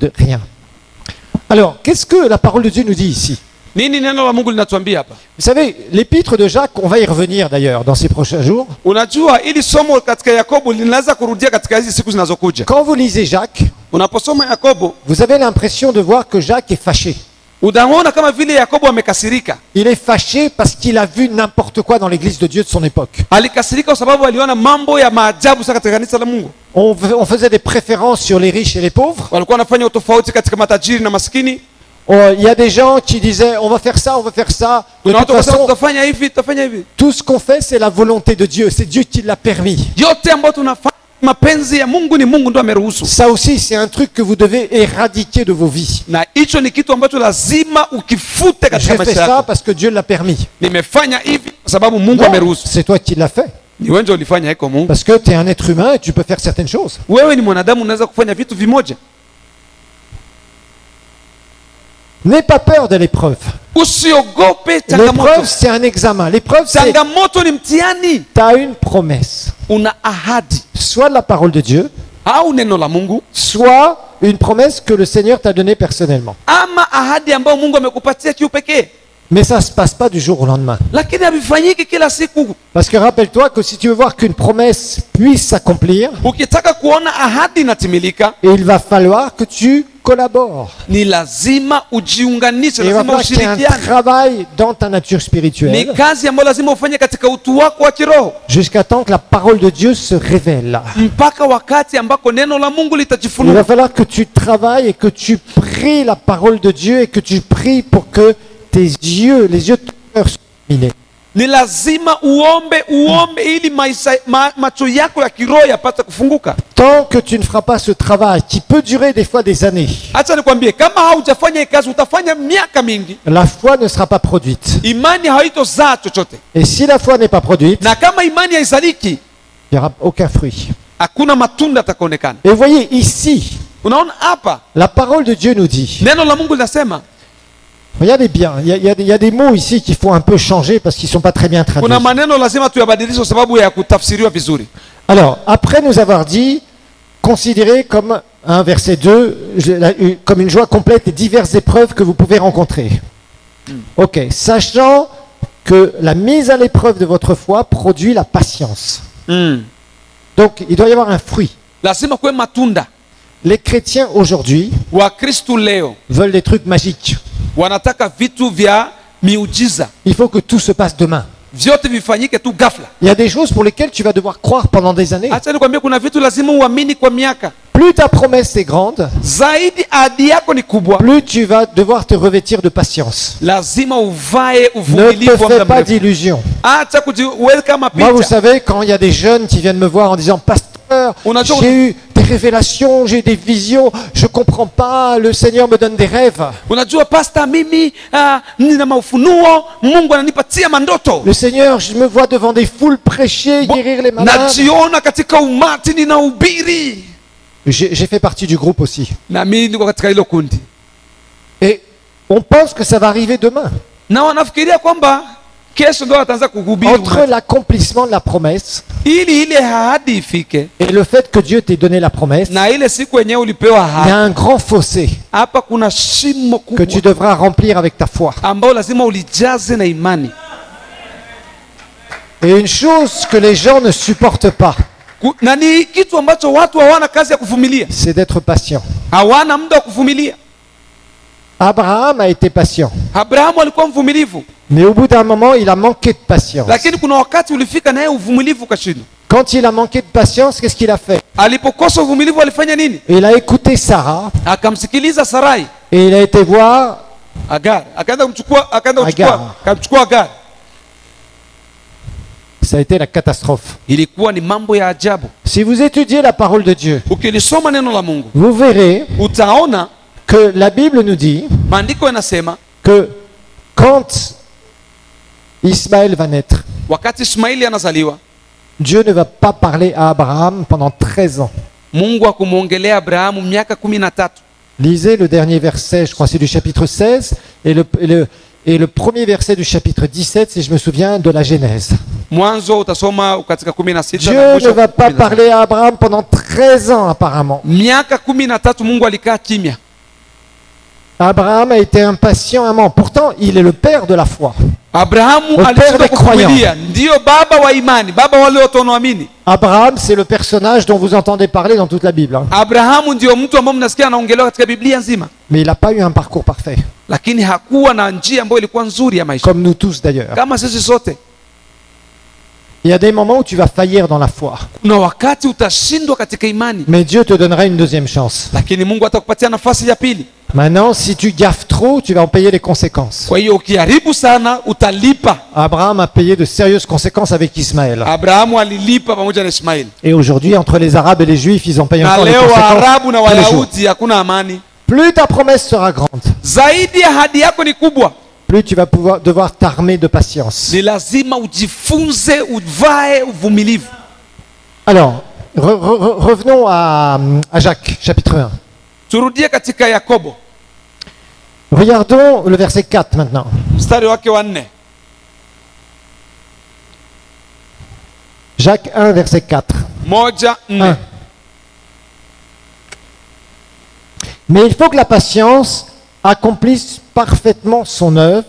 Alors, qu'est-ce que la parole de Dieu nous dit ici? Nini neno la Mungu linatuambia hapa? Vous savez, l'épître de Jacques, on va y revenir d'ailleurs dans ces prochains jours. Unajua ili somo katika Yakobo linaweza kurudia katika hizi siku zinazokuja. Quand vous lisez Jacques, Unaposoma Yakobo, vous avez l'impression de voir que Jacques est fâché. unaona kama vile Yakobo amekasirika. Il est fâché parce qu'il a vu n'importe quoi dans l'église de Dieu de son époque. Alikasirika kwa sababu aliona mambo ya maajabu sana katika kanisa la Mungu. On faisait des préférences sur les riches et les pauvres. Walikuwa wanafanya utofauti katika matajiri na maskini. Il y a des gens qui disaient on va faire ça, on va faire ça. De Kuna toute watu wanasema façon, tutafanya hivi, tutafanya hivi. tout ce qu'on fait, c'est la volonté de Dieu. C'est Dieu qui l'a permis. Yote ambayo tunafanya mapenzi ya Mungu, ni Mungu ndo ameruhusu. Ça aussi, c'est un truc que vous devez éradiquer de vos vies. Na hicho ni kitu ambacho lazima ukifute katika J'ai fait maisha ça yako. parce que Dieu l'a permis. Nimefanya hivi kwa sababu Mungu Non, ameruhusu. c'est toi qui l'as fait. Ni wewe ndio ulifanya hiko Mungu. Parce que tu es un être humain et tu peux faire certaines choses. Wewe ni mwanadamu, unaweza kufanya vitu vimoja. N'aie pas peur de l'épreuve. Usiogope changamoto. L'épreuve, c'est un examen. L'épreuve, c'est Changamoto ni mtihani. tu as une promesse. Una ahadi Soit de la parole de Dieu, au neno la Mungu, soit une promesse que le Seigneur t'a donnée personnellement. ama ahadi ambayo Mungu amekupatia kiupekee. Mais ça ne se passe pas du jour au lendemain. Lakini havifanyiki kila siku. Parce que rappelle-toi que si tu veux voir qu'une promesse puisse s'accomplir, Ukitaka kuona ahadi inatimilika, il va falloir que tu collabores. ni lazima ujiunganishe, Il va lazima falloir qu'il y ait un ushirikiane. travail dans ta nature Ni spirituelle kazi ambayo lazima ufanye katika utu wako wa kiroho, jusqu'à temps que la parole de Dieu se révèle. mpaka wakati ambako neno la Mungu Il va litajifunua. falloir que tu travailles et que tu pries la parole de Dieu et que tu pries pour que tes yeux, les yeux de ton cœur soient illuminés. Ni lazima uombe ili macho yako ya kiroho yapate kufunguka. Tant que tu ne feras pas ce travail qui peut durer des fois des années, Acha nikwambie, kama haujafanya hii kazi utafanya miaka mingi, la foi ne sera pas produite. imani haitozaa chochote. Et si la foi n'est pas produite, Na kama imani haizaliki, il n'y aura aucun fruit. hakuna matunda yatakaonekana. Et vous voyez ici, Unaona hapa la parole de Dieu nous dit, neno la Mungu linasema, regardez bien, il y a des mots ici qu'il faut un peu changer parce qu'ils ne sont pas très bien traduits. kuna maneno lazima tuyabadilishe kwa sababu ya kutafsiriwa vizuri. Alors, après nous avoir dit, considérez comme, verset 2, comme une joie complète les diverses épreuves que vous pouvez rencontrer. Ok, sachant que la mise à l'épreuve de votre foi produit la patience. Donc, il doit y avoir un fruit. Lazima kuwe matunda. Les chrétiens aujourd'hui Wakristo leo veulent des trucs magiques. wanataka vitu vya miujiza, Il faut que tout se passe demain. vyote vifanyike tu ghafla. Il y a des choses pour lesquelles tu vas devoir croire pendant des années. Acha nikwambie, kuna vitu lazima uamini kwa miaka. Plus ta promesse est grande, Zaidi ahadi yako ni kubwa, plus tu vas devoir te revêtir de patience. lazima uvae Ne te uvumilivu wa fais muda pas mrefu. d'illusions. Acha kujiweka Moi, vous mapicha. savez, quand il y a des jeunes qui viennent me voir en disant « Pasteur, On a toujours- j'ai eu des révélations, j'ai des visions, je comprends pas, le Seigneur me donne des rêves. Unajua pasta, mimi nina maufunuo, Mungu ananipatia mandoto. Le Seigneur, je me vois devant des foules prêcher, guérir les malades. » Najiona katika umati ninahubiri. J'ai fait partie du groupe aussi. Na mimi niko katika hilo kundi. Et on pense que ça va arriver demain. Na wanafikiria kwamba kesho ndio wataanza kuhubiri. Entre l'accomplissement de la promesse ili ile ahadi ifike et le fait que Dieu t'ait donné la promesse, na ile siku yenyewe ulipewa il y ahadi. a un grand fossé Hapa kuna shimo que tu kubwa devras remplir avec ta foi. ambao lazima ulijaze na imani. Et une chose que les gens ne supportent pas, Na ni kitu ambacho watu hawana kazi ya kuvumilia, c'est d'être patient. hawana muda wa kuvumilia. Abraham a été patient, Abrahamu alikuwa mvumilivu, mais au bout d'un moment, il a manqué de patience. lakini kuna wakati ulifika naye uvumilivu ukashindwa. Quand il a manqué de patience, qu'est-ce qu'il a fait? Alipokosa uvumilivu alifanya nini? Il a écouté Sarah Akamsikiliza Sarai, et il a été voir Agar, akaenda kumchukua, Agar. akamchukua Agar. Ça a été la catastrophe. Ilikuwa ni mambo ya ajabu. Si vous étudiez la parole de Dieu, Ukilisoma neno la Mungu vous verrez utaona que la Bible nous dit maandiko yanasema que quand Ismaël va naître, wakati Ismaili anazaliwa, Dieu ne va pas parler à Abraham pendant 13 ans. Mungu akumwongelea Abrahamu miaka 13. Lisez le dernier verset, je crois c'est du chapitre 16, et le premier verset du chapitre 17, si je me souviens, de la Genèse. Mwanzo utasoma katika 16 Dieu na ne mwisho va pas 17. parler à Abraham pendant 13 ans apparemment. Miaka 13 Mungu alikaa kimya. Abraham a été impatient un moment. Pourtant, il est le père de la foi. Abrahamu Au père alishindwa des croyants. kuvumilia, ndio baba wa imani, baba wale wote wanaoamini. Abraham, c'est le personnage dont vous entendez parler dans toute la Bible, hein. Abrahamu ndio mtu ambaye mnasikia anaongelewa katika Biblia nzima, Mais il n'a pas eu un parcours parfait, lakini hakuwa na njia ambayo ilikuwa nzuri ya maisha, comme nous tous d'ailleurs. kama sisi sote. Il y a des moments où tu vas faillir dans la foi, Kuna wakati utashindwa katika imani, mais Dieu te donnera une deuxième chance. lakini Mungu atakupatia nafasi ya pili. Maintenant, si tu gaffes trop, tu vas en payer les conséquences. Kwa hiyo ukiharibu sana utalipa. Abraham a payé de sérieuses conséquences avec Ismaël. Abrahamu alilipa pamoja na Ishmaeli. Et aujourd'hui, entre les Arabes et les Juifs, ils en payent Na encore les leo conséquences Waarabu na tous les jours. Wayahudi hakuna amani. Plus ta promesse sera grande, Zaidi ahadi yako ni kubwa, plus tu vas devoir t'armer de patience. ni lazima ujifunze, uvae uvumilivu. Alors, revenons à Jacques, chapitre 1. Turudie katika Yakobo Regardons le verset 4 maintenant. mstari wake wa 4. Jacques 1, verset 4. 1:4. Mais il faut que la patience accomplisse parfaitement son œuvre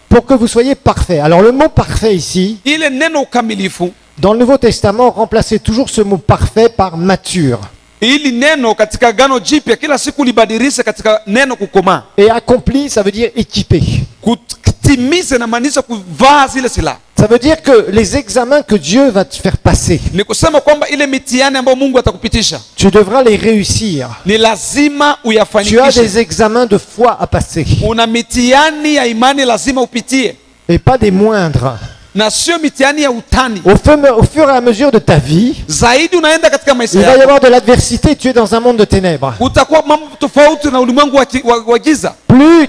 pour que vous soyez parfaits. Alors le mot parfait ici, Ile neno ukamilifu, dans le Nouveau Testament, remplacez toujours ce mot parfait par mature. ili neno katika Agano Jipya kila siku libadilishe katika neno kukomaa. Et accompli, ça veut dire équipé. Kutimiza inamaanisha kuvaa zile silaha. Ça veut dire que les examens que Dieu va te faire passer, Ni kusema kwamba ile mitihani ambayo Mungu atakupitisha tu devras les réussir. ni lazima Tu as uyafanikishe. des examens de foi à passer, Una mitihani ya imani lazima upitie, et pas des moindres. na sio mitihani ya utani. Au fur et à mesure de ta vie, Zaidi unaenda katika maisha il va y yako, avoir de l'adversité. Tu es dans un monde de ténèbres. utakuwa mambo tofauti na ulimwengu wa giza. Plus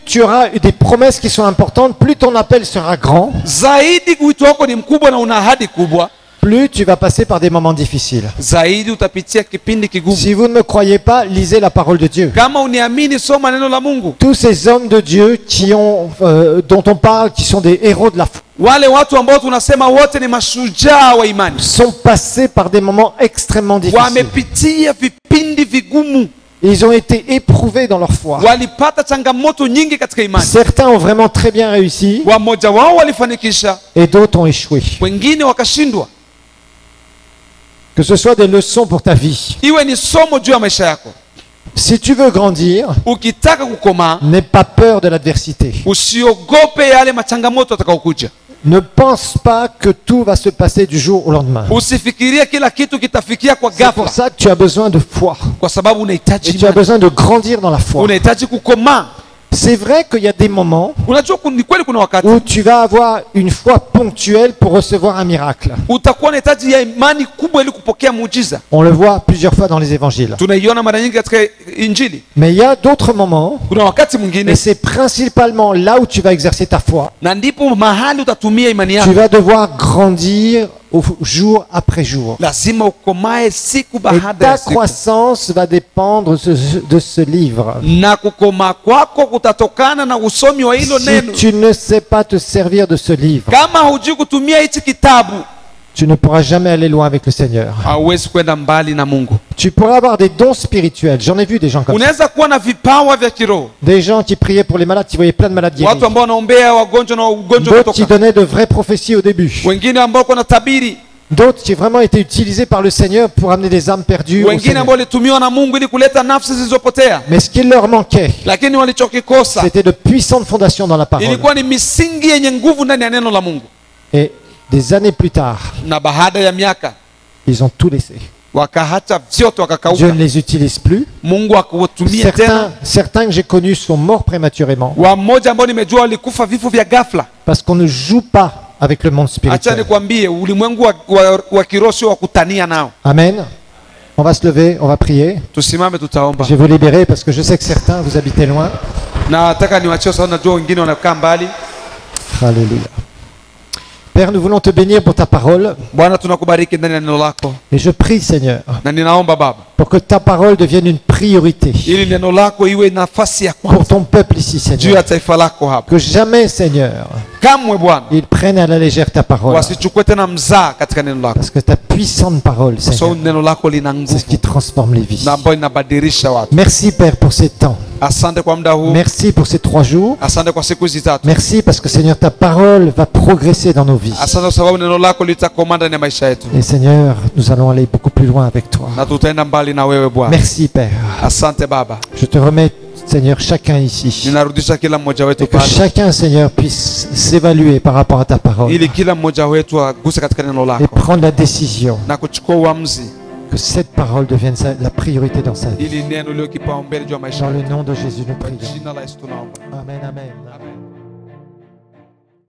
tu auras des promesses qui sont importantes, plus ton appel sera grand, Zaidi wito wako ni mkubwa na una ahadi kubwa, plus tu vas passer par des moments difficiles. zaidi utapitia kipindi kigumu. Si vous ne me croyez pas, lisez la parole de Dieu. Kama uniamini, soma neno la Mungu. Tous ces hommes de Dieu dont on parle, qui sont des héros de la foi, Wale watu ambao tunasema wote ni mashujaa wa imani, sont passés par des moments extrêmement difficiles. wamepitia vipindi vigumu, Ils ont été éprouvés dans leur foi. walipata changamoto nyingi katika imani. Certains ont vraiment très bien réussi Wamoja wao walifanikisha, et d'autres ont échoué. wengine wakashindwa. Que ce soit des leçons pour ta vie. Iwe ni somo juu ya maisha yako. Si tu veux grandir, Ukitaka kukomaa, n'aie pas peur de l'adversité. usiogope yale machangamoto atakaokuja. Ne pense pas que tout va se passer du jour au lendemain. Usifikirie kila kitu kitafikia kwa C'est pour ghafla, ça que tu as besoin de foi. kwa sababu Et unahitaji tu as imani, besoin de grandir dans la foi. unahitaji kukomaa. C'est vrai qu'il y a des moments Unajua ni kweli kuna wakati où tu vas avoir une foi ponctuelle pour recevoir un miracle. utakuwa unahitaji ya imani kubwa ili kupokea muujiza. On le voit plusieurs fois dans les évangiles. Tunaiona mara nyingi katika Injili. Mais il y a d'autres moments, Kuna wakati et mwingine, c'est principalement là où tu vas exercer ta foi. na ndipo mahali utatumia imani Tu yako. vas devoir grandir jour après jour. Lazima ukomae siku Et baada ta ya siku, croissance va dépendre de ce livre. na kukomaa kwako kutatokana na usomi wa hilo Si neno. tu ne sais pas te servir de ce livre, Kama hujui kutumia hichi kitabu, tu ne pourras jamais aller loin avec le Seigneur. hauwezi kwenda mbali na Mungu. Tu pourras avoir des dons spirituels. J'en ai vu des gens comme ça. Unaweza kuwa na vipawa vya kiroho, Des gens qui priaient pour les malades, qui voyaient plein de malades guéris. watu ambao wanaombea wagonjwa na ugonjwa D'autres qui kutoka, donnaient de vraies prophéties au début. wengine ambao kuna tabiri, D'autres qui vraiment étaient utilisés par le Seigneur pour amener des âmes perdues au wengine Seigneur. ambao walitumiwa na Mungu ili kuleta nafsi zilizopotea, Mais ce qu'il leur manquait, lakini walichokikosa c'était de puissantes fondations dans la parole. ilikuwa ni misingi yenye nguvu ndani ya neno la Mungu. Et des années plus tard, Na baada ya miaka ils ont tout laissé. wakaacha vyote, Dieu wakakauka. ne les utilise plus. Mungu akutumie tena. Certains que j'ai connus sont morts prématurément Wamoja ambao nimejua walikufa vifo vya ghafla. parce qu'on ne joue pas avec le monde Acha spirituel. nikwambie, ulimwengu wa kiroho sio wa kutania nao. Amen. On va se lever, on va prier. Tusimame, tutaomba. Je vais vous libérer parce que je sais que certains vous habitez loin. Na nataka niwachie sababu najua wengine wanakaa mbali. Alléluia. Père, nous voulons te bénir pour ta parole. Bwana, tunakubariki ndani ya neno lako, Et je prie, Seigneur, na ninaomba Baba, pour que ta parole devienne une priorité ili neno lako iwe nafasi ya pour kwanza ton peuple ici, juu Seigneur. ya taifa lako hapa. Que jamais, Seigneur, Kamwe Bwana ils prennent à la légère ta parole. wasichukue tena mzaa katika neno lako, Parce que ta puissante parole, kwa sababu Seigneur, neno lako lina c'est ce nguvu qui transforme les vies. na ambayo inabadilisha watu. Merci, Père, pour ces temps. Asante kwa muda huu, Merci pour ces 3 jours. asante kwa siku hizi tatu, Merci parce que, Seigneur, ta parole va progresser dans nos vies. asante kwa sababu neno lako litakomaa ndani ya maisha yetu, Et Seigneur, nous allons aller beaucoup plus loin avec toi. na tutaenda mbali na wewe Bwana. Merci, Père. Asante Baba, Je te remets, Seigneur, chacun ici. ninarudisha kila mmoja wetu Et que pale, chacun, Seigneur, puisse s'évaluer par rapport à ta parole. ili kila mmoja wetu aguse katika neno Et lako prendre la décision na kuchukua uamuzi, que cette parole devienne la priorité dans sa vie. ili neno liwe kipaumbele juu ya maisha Dans yetu. le nom de Jésus, nous Kwa prions. jina la Yesu tunaomba. Amen, amen.